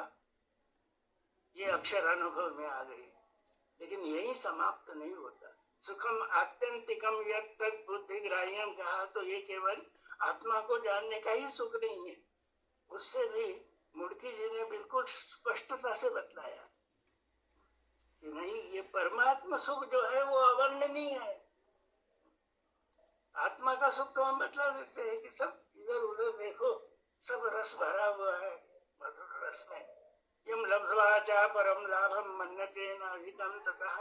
ये अक्षर अनुभव में आ गई, लेकिन यही समाप्त नहीं होता। सुखम आत्यंतिकम यत् तत् बुद्धि ग्राह्यम कहा तो ये केवल आत्मा को जानने का ही सुख नहीं है, उससे भी मुड़की जी ने बिल्कुल स्पष्टता से बतलाया कि नहीं, ये परमात्मा सुख जो है वो अवर्णनीय है। आत्मा का सुख तो हम बतला देते हैं कि सब इधर उधर देखो, सब रस भरा हुआ है मधुर रस में। यम लब्ध्वा च परम लाभम मन्यते नाधिकम ततः।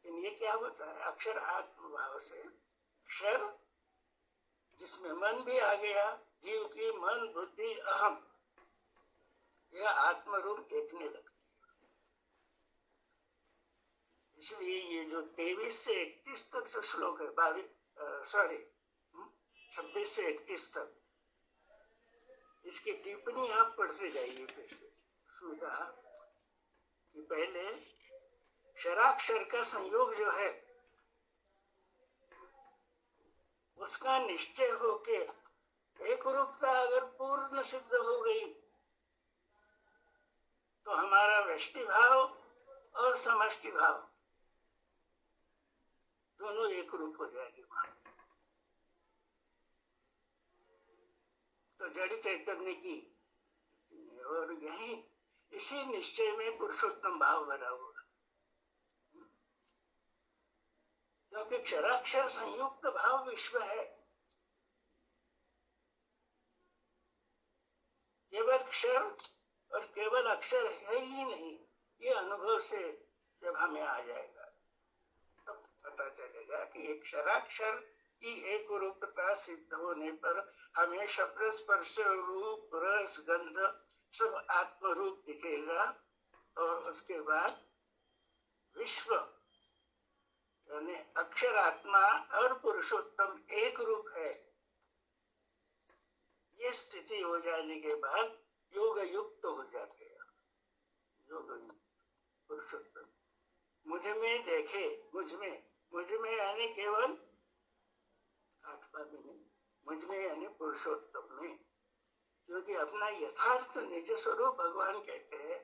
ये क्या होता है, अक्षर आत्म भाव से क्षर जिसमें मन भी आ गया, जीव की मन बुद्धि अहम यह आत्म रूप देखने लगती है। इसलिए ये जो 23 से 31 तक जो श्लोक है, 26 से 31 तक, इसकी टिप्पणी आप पढ़ते जाइए। उसमें कहा कि पहले क्षराक्षर का संयोग जो है उसका निश्चय होके एक रूपता अगर पूर्ण सिद्ध हो गई तो हमारा व्यष्टि भाव और समष्टि भाव दोनों एक रूप हो जाएंगे वहां। तो जड़ चैतन्य की और यही इसी निश्चय में पुरुषोत्तम भाव भरा हुआ, क्योंकि क्षराक्षर संयुक्त भाव विश्व है। केवल क्षर और केवल अक्षर है ही नहीं, ये अनुभव से जब हमें आ जाएगा तब तो पता चलेगा कि एक क्षराक्षर की एक रूपता सिद्ध होने पर हमें शब्द स्पर्श रूप रस गंध सब आत्म रूप दिखेगा। और उसके बाद विश्व यानी अक्षर आत्मा और पुरुषोत्तम एक रूप है, ये स्थिति हो जाने के बाद योग युक्त हो जाते हैं। योग युक्त पुरुषोत्तम मुझ में देखे, मुझ में यानी केवल आत्मा में नहीं, मुझ में यानी पुरुषोत्तम में, क्योंकि अपना यथार्थ निज स्वरूप भगवान कहते हैं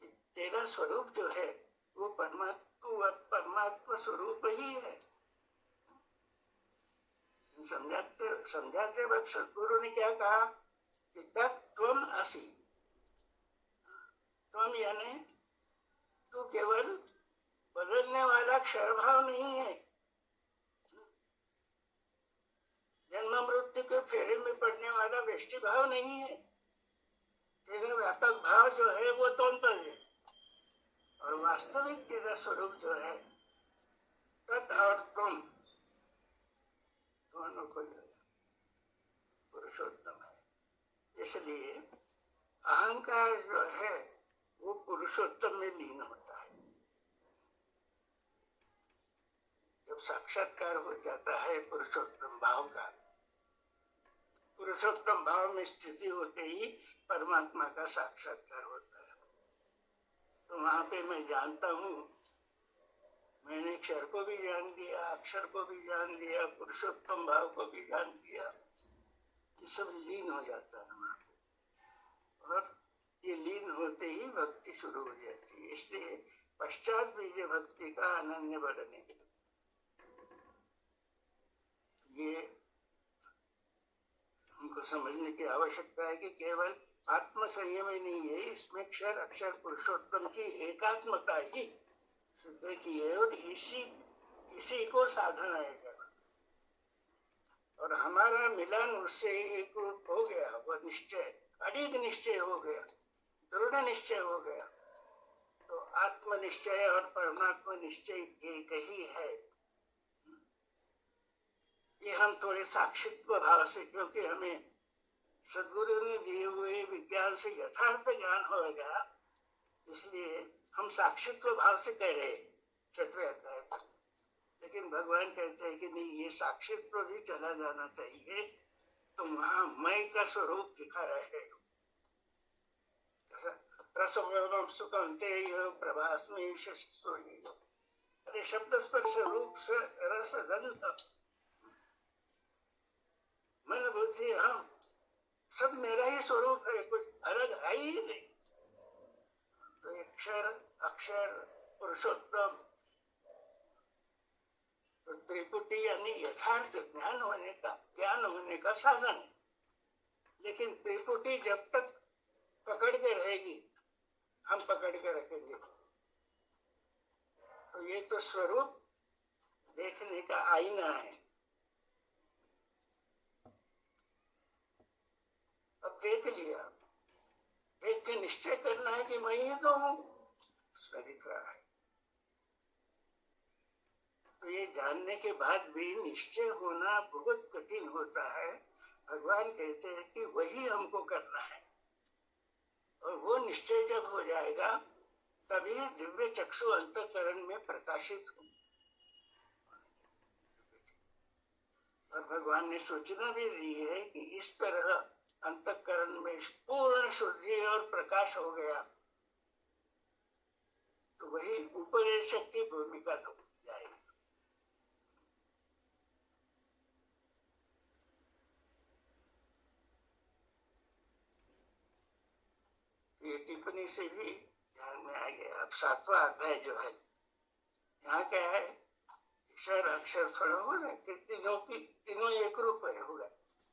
कि तेरा स्वरूप जो है वो परमात्मा स्वरूप ही है। समझाते वक्त सदगुरु ने क्या कहा कि तत्त्वम असि। त्वम यानी तू केवल बदलने वाला क्षर भाव नहीं है, जन्म मृत्यु के फेरे में पड़ने वाला व्यष्टि भाव नहीं है। तेरा व्यापक भाव जो है वो तौन पर है, और वास्तविक तेरा स्वरूप जो है तत् और तुम दोनों को पुरुषोत्तम है। इसलिए अहंकार जो है वो पुरुषोत्तम में लीन होता है। जब साक्षात्कार हो जाता है पुरुषोत्तम भाव का, पुरुषोत्तम भाव में स्थिति होते ही परमात्मा का साक्षात्कार होता है। तो वहां पे मैं जानता हूँ, मैंने क्षर को भी जान लिया, अक्षर को भी जान लिया, पुरुषोत्तम भाव को भी जान लिया, ये सब लीन हो जाता है वहां पे। और ये लीन होते ही भक्ति शुरू हो जाती है। इसलिए पश्चात बीज भक्ति का अनन्य बढ़ने, ये हमको हमको समझने की आवश्यकता है कि केवल आत्म संयम ही नहीं है, इसमें क्षर अक्षर पुरुषोत्तम की एकात्मता ही सिद्ध की है, और इसी को साधना है केवल। और हमारा मिलन उससे एक रूप हो गया, वह निश्चय अडिग निश्चय हो गया, दृढ़ निश्चय हो गया। तो आत्मनिश्चय और परमात्मा निश्चय एक ही है। ये हम थोड़े साक्षित्व भाव से, क्योंकि हमें सदगुरु ने दिए हुए विज्ञान से यथार्थ ज्ञान होगा, इसलिए हम साक्षित्व भाव से कह रहे छठवें अध्याय तक। लेकिन भगवान कहते हैं कि नहीं, ये साक्षित्व भी चला जाना चाहिए, तो वहां मैं का स्वरूप दिखा रहे। रसोवम सुखंते प्रभास्मि शशिसोहि। अरे शब्द स्पर्श रूप से रस गंध मन बुद्धि हम सब मेरा ही स्वरूप है, कुछ अलग है ही नहीं। तो अक्षर अक्षर पुरुषोत्तम, तो त्रिपुटी यानी यथार्थ ज्ञान होने का साधन है। लेकिन त्रिपुटी जब तक पकड़ के रहेगी, हम पकड़ के रखेंगे, तो ये तो स्वरूप देखने का आईना है। अब देख लिया, देख के निश्चय करना है कि मैं ही तो हूं, उसमें दिख रहा है। तो ये जानने के बाद भी निश्चय होना बहुत कठिन होता है। भगवान कहते हैं कि वही हमको करना है, और वो निश्चय जब हो जाएगा तभी दिव्य चक्षु अंतःकरण में प्रकाशित हो। और भगवान ने सूचना भी दी है कि इस तरह अंतःकरण में पूर्ण शुद्धि और प्रकाश हो गया, तो वही उपदेशक की भूमिका हो जाएगी। ये टिप्पणी से भी ध्यान में आ गया। अब सातवां अध्याय जो है, यहाँ क्या है, अक्षर अक्षर थोड़ा हो रहा है, तीनों एक रूप है होगा।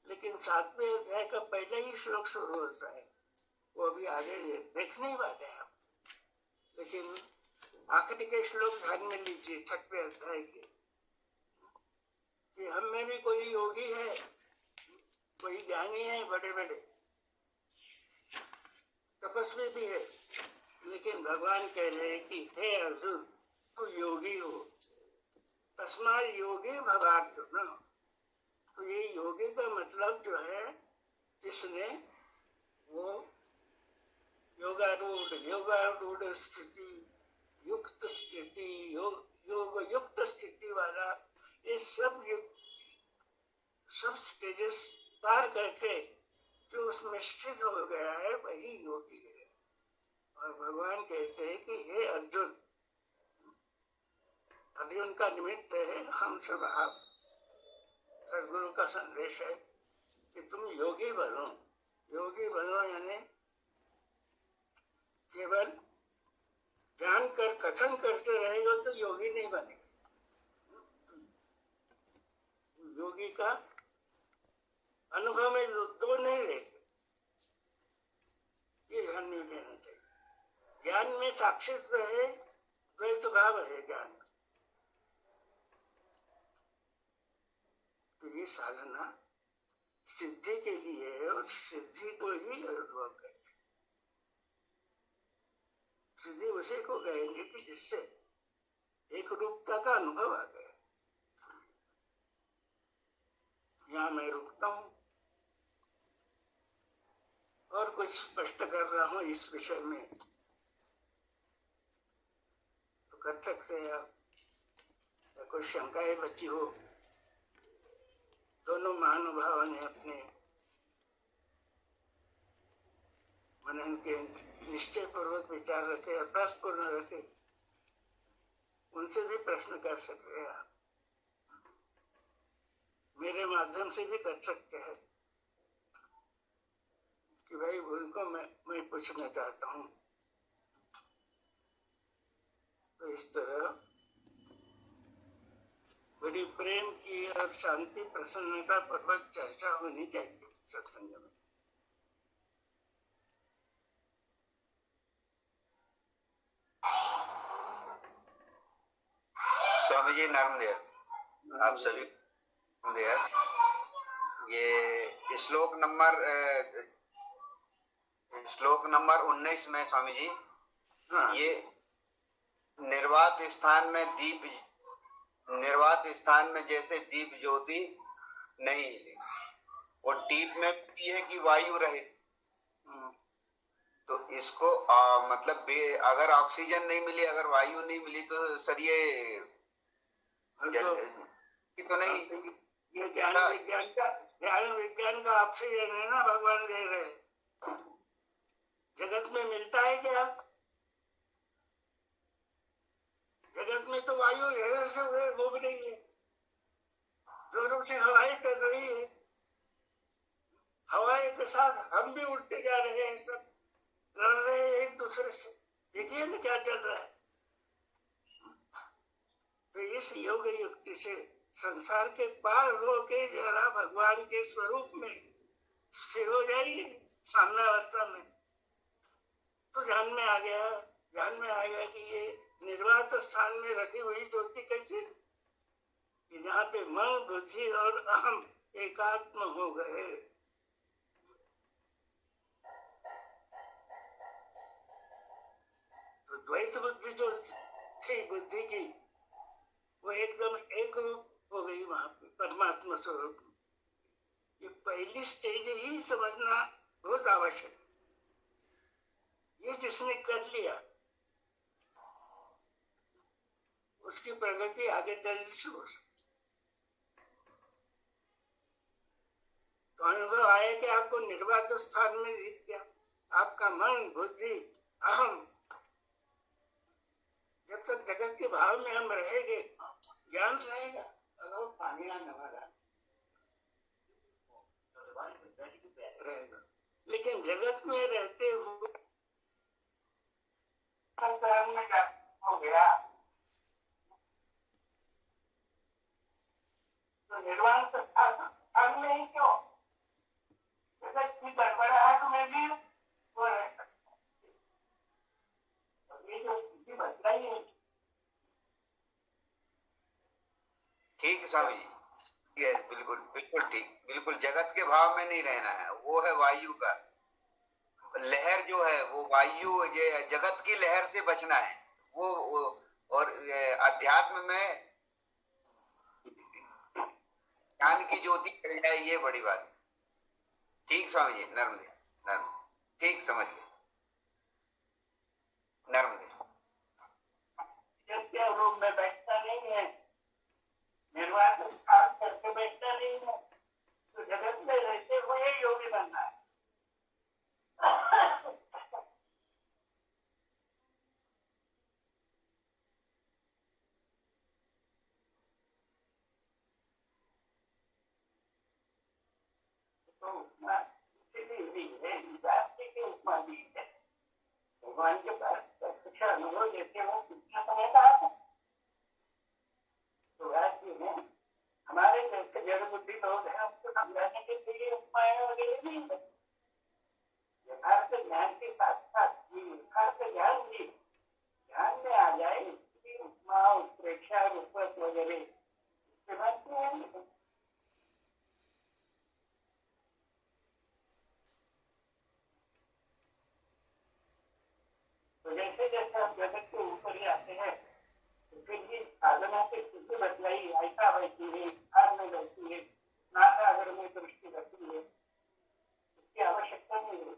लेकिन सातवें अध्याय का पहले ही श्लोक शुरू होता है, वो अभी आगे देख नहीं पाते हैं। लेकिन आखिरी के श्लोक ध्यान में लीजिए, छठवें अध्याय के, कि हम में भी कोई योगी है, कोई ज्ञानी है, बड़े बड़े तपस्वी भी है, लेकिन भगवान कह रहे हैं कि हे अर्जुन, तू योगी हो, तस्मात् योगी भवार्जुन। तो ये योगी का मतलब जो है, जिसने वो योगारूढ़ स्थिति, युक्त स्थिति, योग युक्त स्थिति वाला, ये सब स्टेजेस पार करके जो उसमें स्थित हो गया है, वही योगी है। और भगवान कहते हैं कि हे अर्जुन, अर्जुन का निमित्त है हम सब, आप। सदगुरु का संदेश है कि तुम योगी बनो। योगी बनो यानी केवल जानकर कथन करते रहेगा तो योगी नहीं बनेगा। योगी का अनुभव में दो नहीं रहते, ये ध्यान में लेना चाहिए। ज्ञान में साक्षित्व है, द्वैत भाव है ज्ञान में। तो ये साधना सिद्धि के लिए है, और सिद्धि को ही अनुभव करें। सिद्धि उसी को कहेंगे कि जिससे एक रूपता का अनुभव आ गया। यहाँ मैं रुकता हूँ और कुछ स्पष्ट कर रहा हूँ इस विषय में, तो कर सकते हैं आप। या कोई शंकाएं बची हो, दोनों महानुभावों ने अपने मनन के निश्चय पूर्वक विचार रखे, अभ्यास पूर्ण रखे, उनसे भी प्रश्न कर सकते हैं आप। मेरे माध्यम से भी कर सकते हैं कि भाई उनको मैं पूछना चाहता हूँ। तो इस तरह बड़ी प्रेम की और शांति प्रसन्नता पूर्वक चर्चा होनी चाहिए सत्संग में। स्वामी जी नर्मदेव, आप सभी ये श्लोक नंबर 19 में स्वामी जी, हाँ। ये निर्वात स्थान में जैसे दीप ज्योति नहीं हिली, और दीप में भी है कि वायु रहे। तो इसको मतलब अगर ऑक्सीजन नहीं मिली, अगर वायु नहीं मिली तो सर ये तो नहीं, ये ज्ञान विज्ञान का ऑक्सीजन है ना, भगवान दे रहे। जगत में मिलता है क्या? जगत में तो वायु है, घूम रही है, जोरों से हवाएं कर रही है, हवाएं के साथ हम भी उठते जा रहे हैं, सब लड़ रहे हैं एक दूसरे से। देखिए ना क्या चल रहा है। तो इस योग युक्ति से संसार के पार होके जरा भगवान के स्वरूप में स्थिर हो जाइए सामनावस्था में, तो ध्यान में आ गया कि ये निर्वात स्थान में रखी हुई ज्योति कैसे, जहाँ पे मन, बुद्धि और अहम एकात्म हो गए। तो द्वैत बुद्धि जो थी बुद्धि की, वो एकदम एक रूप हो गई वहां पे परमात्मा स्वरूप। ये पहली स्टेज ही समझना बहुत आवश्यक है। ये जिसने कर लिया उसकी प्रगति आगे जल्दी से हो सकती। तो अनुभव आया कि आपको निर्वात स्थान में दिख गया, आपका मन, बुद्धि, अहम। जब तक जगत के भाव में हम रहेंगे, ज्ञान रहेगा, अगर पानी ना रहेगा। लेकिन जगत में रहते हुए हो गया तो निर्वाण स्थान में ही क्यों? जगत की गड़बड़ाहट में भी वो रह सकता है। ये जो स्थिति बदलाई है। ठीक स्वामी जी, ये बिल्कुल ठीक, बिल्कुल जगत के भाव में नहीं रहना है। वो है वायु का लहर जो है, वो वायु, ये जगत की लहर से बचना है। वो और अध्यात्म में ज्ञान की ज्योति चढ़ जाए, ये बड़ी बात है। ठीक स्वामी जी, नर्मदे, ठीक समझ गए, नर्मदे। जब रूम में बैठता नहीं है, निर्वात स्थान करके बैठता नहीं है, तो जगत में रहते हुए योगी बनना है। तो भगवान के पास प्रत्यक्ष अनुभव जैसे वो कितना समय का आता है। तो राज्य में हमारे जैसे जड़ बुद्धि लोग हैं, उसको समझाने के लिए उपाय वगैरह नहीं है। यथार्थ ज्ञान के साथ साथ यथार्थ ज्ञान भी ध्यान में आ जाए, इसकी उपमा, उत्प्रेक्षा, रूपक वगैरह इस्तेमाल किया। तो जैसे जैसे हम जगत के ऊपर ही आते हैं, तो फिर भी साधना की स्थिति बदलाई, ऐसा बैठी है, स्थान में बैठी है, नासागर में दृष्टि रखी है, इसकी आवश्यकता नहीं है।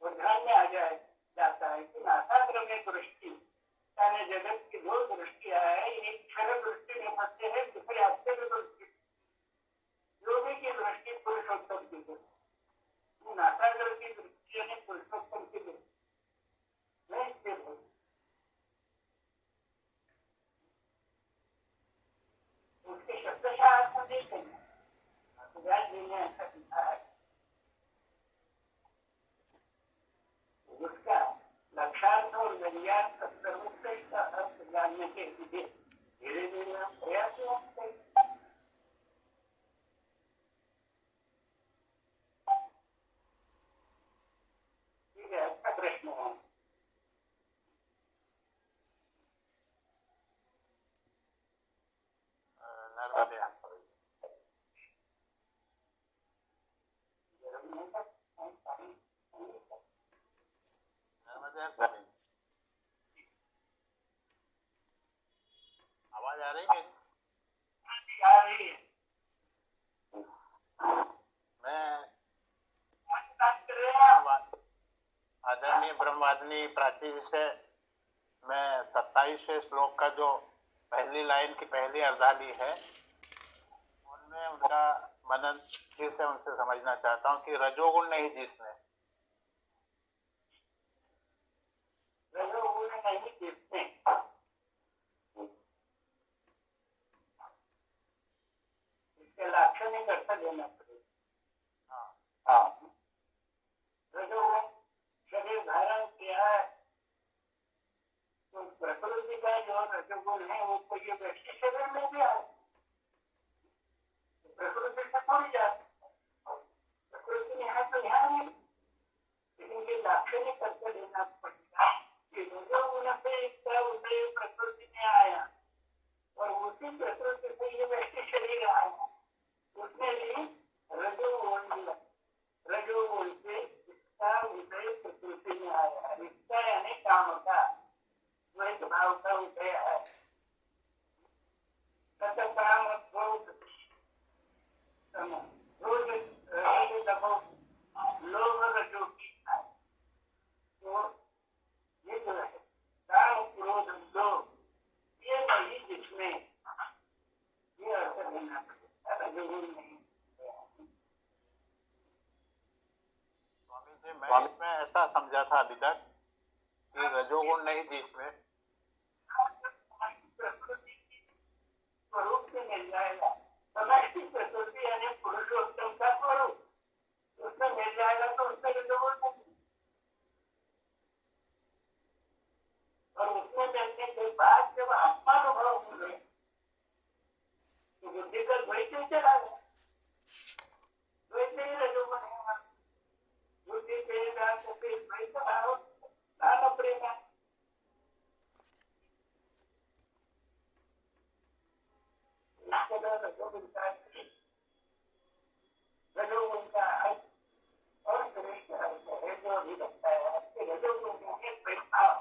और ध्यान में आ जाता है कि नासागर में दृष्टि, यानी जगत की दो दृष्टियां है, एक क्षर दृष्टि में फंसते हैं, दूसरी आश्चर्य दृष्टि। योगी की दृष्टि पुरुषोत्तम की दृष्टि, नासागर की दृष्टि यानी पुरुषोत्तम की दृष्टि। उसके शब्दशाह अर्थ नहीं करना, जी ने ऐसा लिखा है। उसका लक्षार्थ और व्यंग्यार्थ सर्वोत्कृष्ट अर्थ जानने के लिए धीरे धीरे हम प्रयास नर्मदे नर्मदे आवाज आ रही है? मैं आदरणीय ब्रह्मवादिनी प्राची से मैं 27वें श्लोक का जो पहली लाइन की पहली अर्धाली है उनमें उनका मनन फिर से उनसे समझना चाहता हूँ कि रजोगुण नहीं जिसमें इसके लाक्षणिक अर्थ देना पड़ेगा। हाँ, रजोगुण शरीर धारण किया है तो प्रकृति का जो रजोगुण है वो कोई व्यक्ति शरीर में भी आए, प्रकृति से थोड़ी जाती, प्रकृति में है तो यहाँ नहीं, लेकिन ये लाक्षणिक अर्थ देना पड़ेगा कि रजोगुण से इसका उदय प्रकृति में आया और उसी प्रकृति से ये व्यक्ति शरीर आया, उसने भी रजोगुण दिया, रजोगुण से इसका उदय प्रकृति में आया, इसका यानी काम का द्वैत भाव का उदय है। काम लोभ रजो की है, तो ये जो है काम क्रोध लोभ ये नहीं जिसमें ये अर्थ देना पड़ेगा, रजोगुण नहीं। स्वामी जी मैं इसमें ऐसा समझा था अभी तक कि रजोगुण नहीं जिसमें प्रकृति की स्वरूप से मिल जाएगा, समष्टि प्रकृति यानी पुरुषोत्तम का स्वरूप उसमें मिल जाएगा तो उसमें रजोगुण नहीं, और उसमें मिलने के बाद जब आत्मानुभव मिले तो बुद्धि का द्वैत ही चला गया, द्वैत ही रजोगुण है, बुद्धि के द्वैत भाव लाना पड़ेगा। रजोगुण का अर्थ और श्रेष्ठ अर्थ है जो अभी लगता है कि रजोगुण के प्रभाव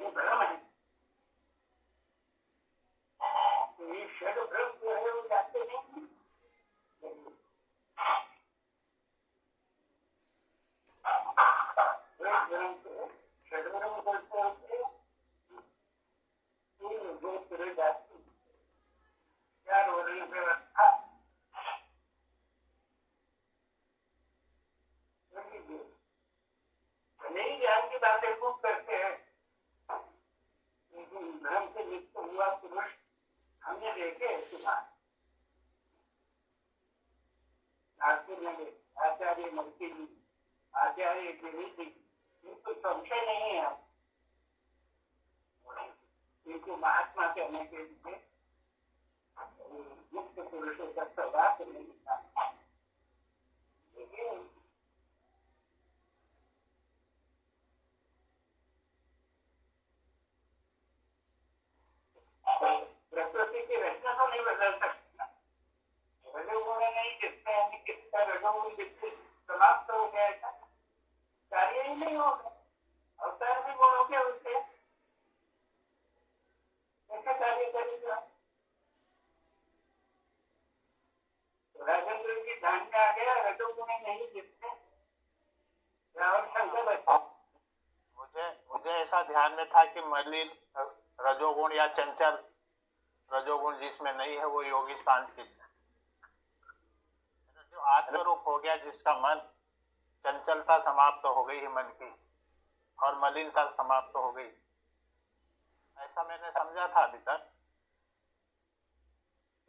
ये भ्रम है, ये षड भ्रम जो है वो जाते नहीं, भ्रम से षड भ्रम करते होते दो तरह जाती चार वर्ण व्यवस्था नहीं ज्ञान की बातें खूब करते हैं, लेकिन भ्रम से लिप्त हुआ पुरुष हमने देखे आचार्य मूर्ति जी, आचार्य जी, इनको संशय नहीं है, इनको महात्मा कहने के लिए मुक्त पुरुषों का स्वभाव नहीं था, लेकिन प्रकृति की रचना तो नहीं बदल सकता, रजोगुण नहीं जिसमें यानी किसका रजोगुण जिससे समाप्त हो गया था कार्य ही नहीं होगा, अवतार भी गुण हो गया उससे ऐसा कार्य करेगा। राजेंद्र की ध्यान में आ गया रजोगुण नहीं जिसमें रावण शंकर बचा। मुझे ऐसा ध्यान में था कि मलिन रजोगुण या चंचल रजोगुण जिसमें नहीं है वो योगी शांति जो आत्मरूप हो गया, जिसका मन चंचलता समाप्त हो गई है मन की और मलिनता समाप्त हो गई, ऐसा मैंने समझा था अभी तक।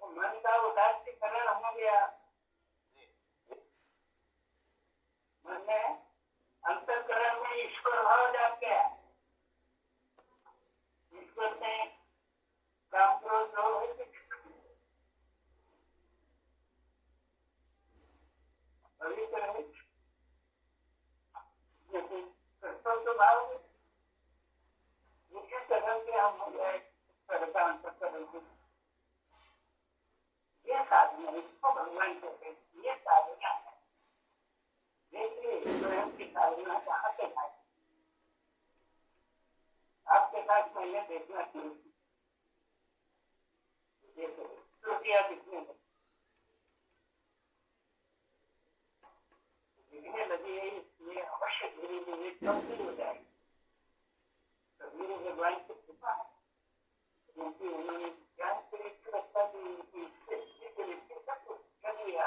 तो मन का उदासीकरण हो गया, मन में अंतःकरण में ईश्वर भाव जाग गया, ईश्वर में काम क्रोध लोभ है पवित्र है, लेकिन कर्तव्य भाव इसी तरह से हम हो जाए अंतःकरण साधना, इसको भगवान कहते हैं, ये साधना है। देखिए स्वयं की साधना कहाँ पे है, आपके पास मैंने देखना शुरू किया, देखो त्रुटियां दिखने लगी, दिखने लगी है, इसलिए अवश्य धीरे धीरे कमजोर हो जाएगी। कबीर भगवान की कृपा है, क्योंकि उन्होंने ज्ञान के लिए रखा दी, इसके सब कुछ कर लिया।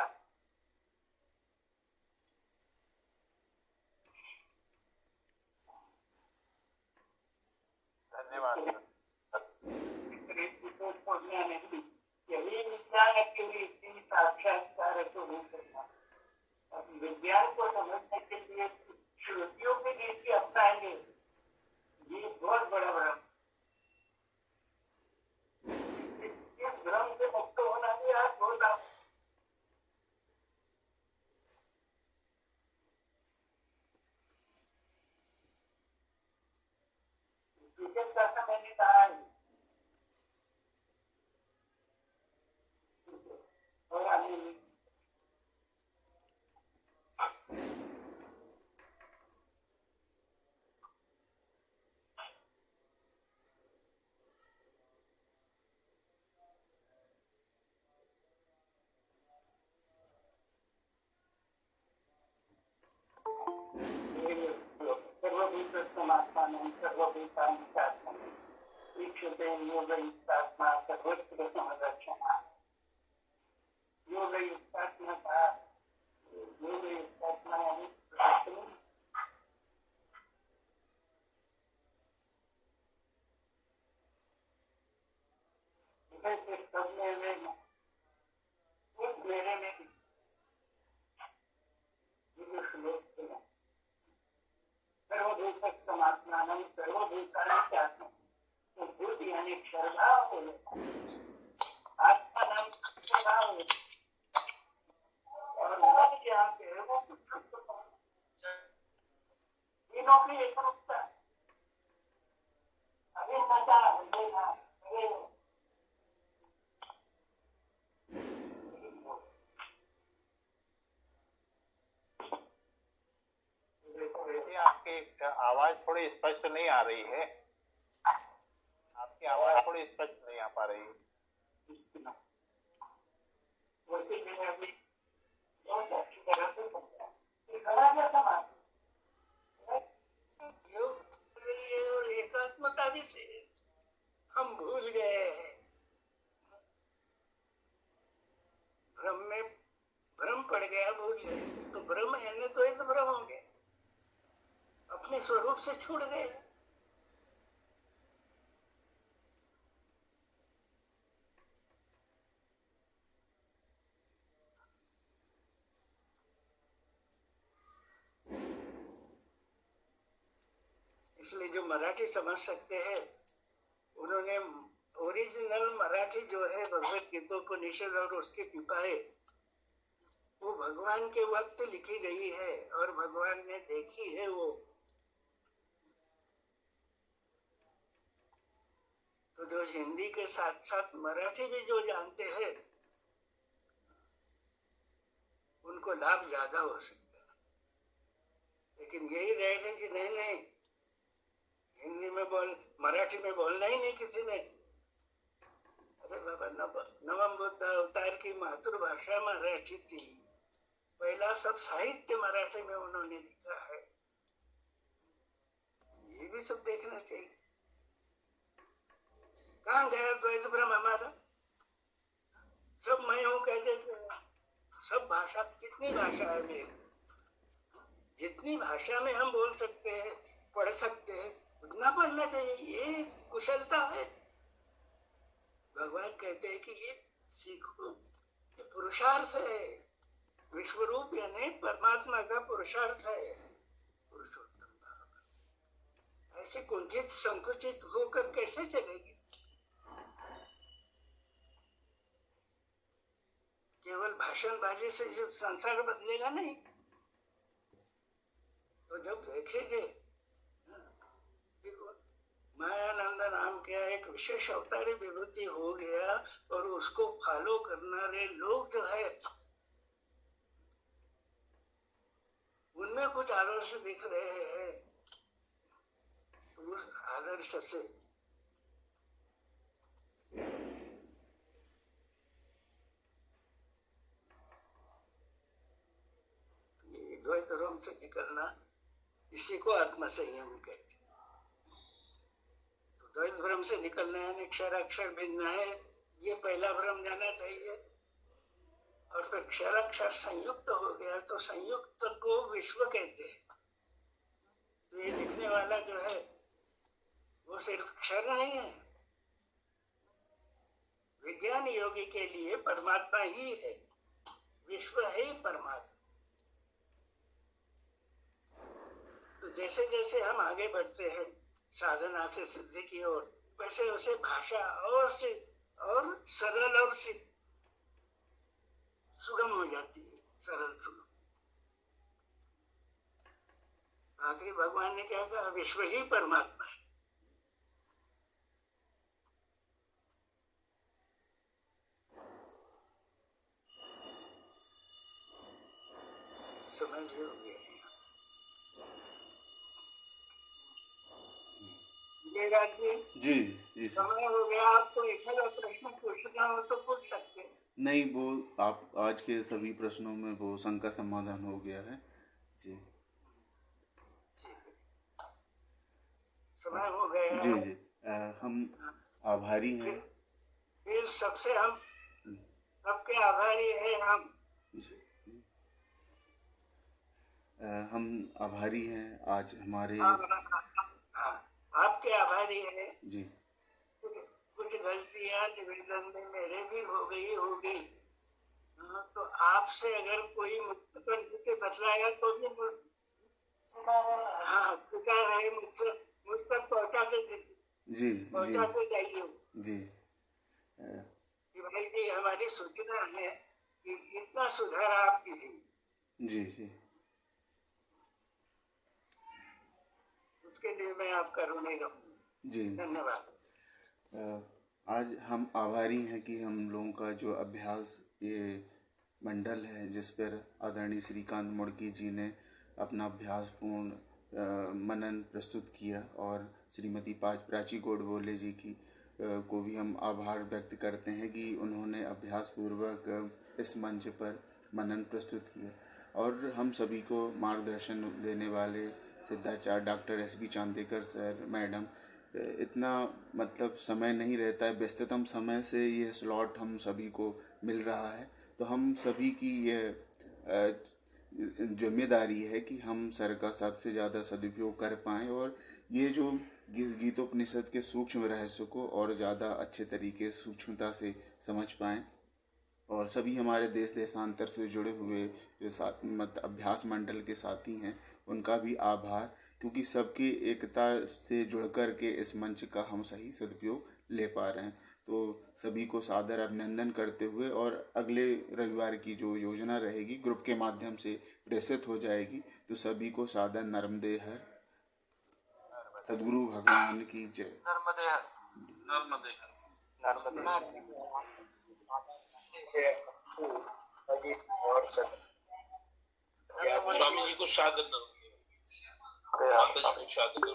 धन्यवाद। खोजना नहीं, यही विज्ञान एक्टिविटी साक्षात्कार को हो सकता। अब विज्ञान को समझने के लिए श्रुतियों के नीति अपनाएंगे, ये बहुत बड़ा भ्रम। इस भ्रम से मुक्त होना भी आज बहुत आवश्यक। का मैंने कहा है और आगे सर्वभूतस्थमात्मानं सर्वभूतानि ईक्षते योगयुक्तात्मा सर्वत्र समदर्शनः। योगयुक्तात्मा का योगयुक्तात्मा यानी सब मेरे में खुद मेरे में जो श्लोक है, सर्वभूतस्थमात्मानं सर्वभूतानि आत्मा, तो भूत यानी क्षरभाव हो जाता है, आत्मा नाम क्षरभाव हो जाता है, और मन जहाँ पे है वो कुछ तीनों की एक रूपता है। अभी नशा देना आपकी आवाज थोड़ी स्पष्ट नहीं आ रही है, आपकी आवाज थोड़ी स्पष्ट नहीं आ पा रही है। और एकात्मता भी से हम भूल गए हैं, भ्रम में भ्रम पड़ गया, भूल गए। तो भ्रम है तो इस भ्रम हो गए, अपने स्वरूप से छूट गए। इसलिए जो मराठी समझ सकते हैं, उन्होंने ओरिजिनल मराठी जो है भगवत गीता को निषेध और उसकी टीकाएं, वो भगवान के वक्त लिखी गई है और भगवान ने देखी है वो। तो जो हिंदी के साथ साथ मराठी भी जो जानते हैं, उनको लाभ ज्यादा हो सकता है। लेकिन यही रहेगा कि नहीं नहीं, हिंदी में मराठी में बोलना ही नहीं किसी ने। अरे बाबा, नवम बुद्ध अवतार की मातृभाषा मराठी थी, पहला सब साहित्य मराठी में उन्होंने लिखा है, ये भी सब देखना चाहिए। कहाँ गया द्वैत भ्रम हमारा? सब मैं हूँ कहते थे, सब भाषा, कितनी भाषा है मेरी, जितनी भाषा में हम बोल सकते हैं, पढ़ सकते हैं, उतना पढ़ना चाहिए, ये कुशलता है। भगवान कहते हैं कि ये सीखो, ये पुरुषार्थ है, विश्वरूप यानी परमात्मा का पुरुषार्थ है, पुरुषोत्तम भाव। ऐसे कुंठित संकुचित होकर कैसे चलेगी? केवल भाषणबाजी से जब संसार बदलेगा नहीं। तो जब देखेंगे, देखो मायानंद नाम का एक विशेष अवतारी विभूति हो गया, और उसको फॉलो करने लोग जो है उनमें कुछ आदर्श दिख रहे हैं। उस आदर्श से ये द्वैत धर्म से निकलना, इसी को आत्मसंयम कहते हैं। तो द्वैत भ्रम से निकलना यानी क्षराक्षर भिन्न है, ये पहला भ्रम जाना चाहिए। और फिर क्षराक्षर संयुक्त हो गया तो संयुक्त को विश्व कहते हैं। तो ये लिखने वाला जो है वो सिर्फ क्षर नहीं है, विज्ञान योगी के लिए परमात्मा ही है, विश्व है ही परमात्मा। तो जैसे जैसे हम आगे बढ़ते हैं साधना से सिद्धि की ओर, वैसे वैसे भाषा और सरल और सुगम हो जाती है, सरल सुगम। आखिरी भगवान ने क्या कहा? विश्व ही परमात्मा है। समझ गए? जी जी सर। समय हो गया, आपको एक प्रश्न पूछना हो तो पूछ सकते हैं। नहीं, वो आप आज के सभी प्रश्नों में वो शंका समाधान हो गया है जी। समय हो गया जी जी। हम आभारी हैं। फिर सबसे हम सबके आभारी हैं हम। हम आभारी हैं आज हमारे आपके आभारी हैं जी। कुछ गलतियां निवेदन में मेरे भी हो गई होगी, तो आपसे अगर कोई मुझसे बतलाएगा तो भी पुकार है मुझ तक पहुँचाते जी जाइए जी। कि भाई जी हमारी सूचना है कि इतना सुधार आप कीजिए। जी जी। उसके लिए मैं आपका ऋणी रहूँगा जी। धन्यवाद। आज हम आभारी हैं कि हम लोगों का जो अभ्यास ये मंडल है, जिस पर आदरणीय श्रीकांत मुड़की जी ने अपना अभ्यासपूर्ण मनन प्रस्तुत किया, और श्रीमती प्राची गोडबोले जी की को भी हम आभार व्यक्त करते हैं कि उन्होंने अभ्यासपूर्वक इस मंच पर मनन प्रस्तुत किया। और हम सभी को मार्गदर्शन देने वाले Siddhacharya doctor S.B.. Chandekar sir, madam, इतना मतलब समय नहीं रहता है, व्यस्ततम समय से ये स्लॉट हम सभी को मिल रहा है। तो हम सभी की ये जिम्मेदारी है कि हम सर का सबसे ज़्यादा सदुपयोग कर पाएँ, और ये जो गीतोपनिषद के सूक्ष्म रहस्य को और ज़्यादा अच्छे तरीके सूक्ष्मता से समझ पाएँ। और सभी हमारे देश देशांतर से जुड़े हुए जो अभ्यास मंडल के साथी हैं, उनका भी आभार, क्योंकि सबकी एकता से जुड़ कर के इस मंच का हम सही सदुपयोग ले पा रहे हैं। तो सभी को सादर अभिनंदन करते हुए, और अगले रविवार की जो योजना रहेगी ग्रुप के माध्यम से प्रेषित हो जाएगी, तो सभी को सादर नर्मदे हर। सद्गुरु भगवान की जय। नर्मदे नर्मदे नर्मदे। स्वामी जी को सादर माता जी को सादर,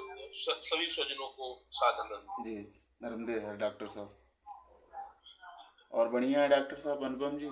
सभी स्वजनों को सादर जी। नर्मदे हर डॉक्टर साहब। और बढ़िया है डॉक्टर साहब अनुपम जी।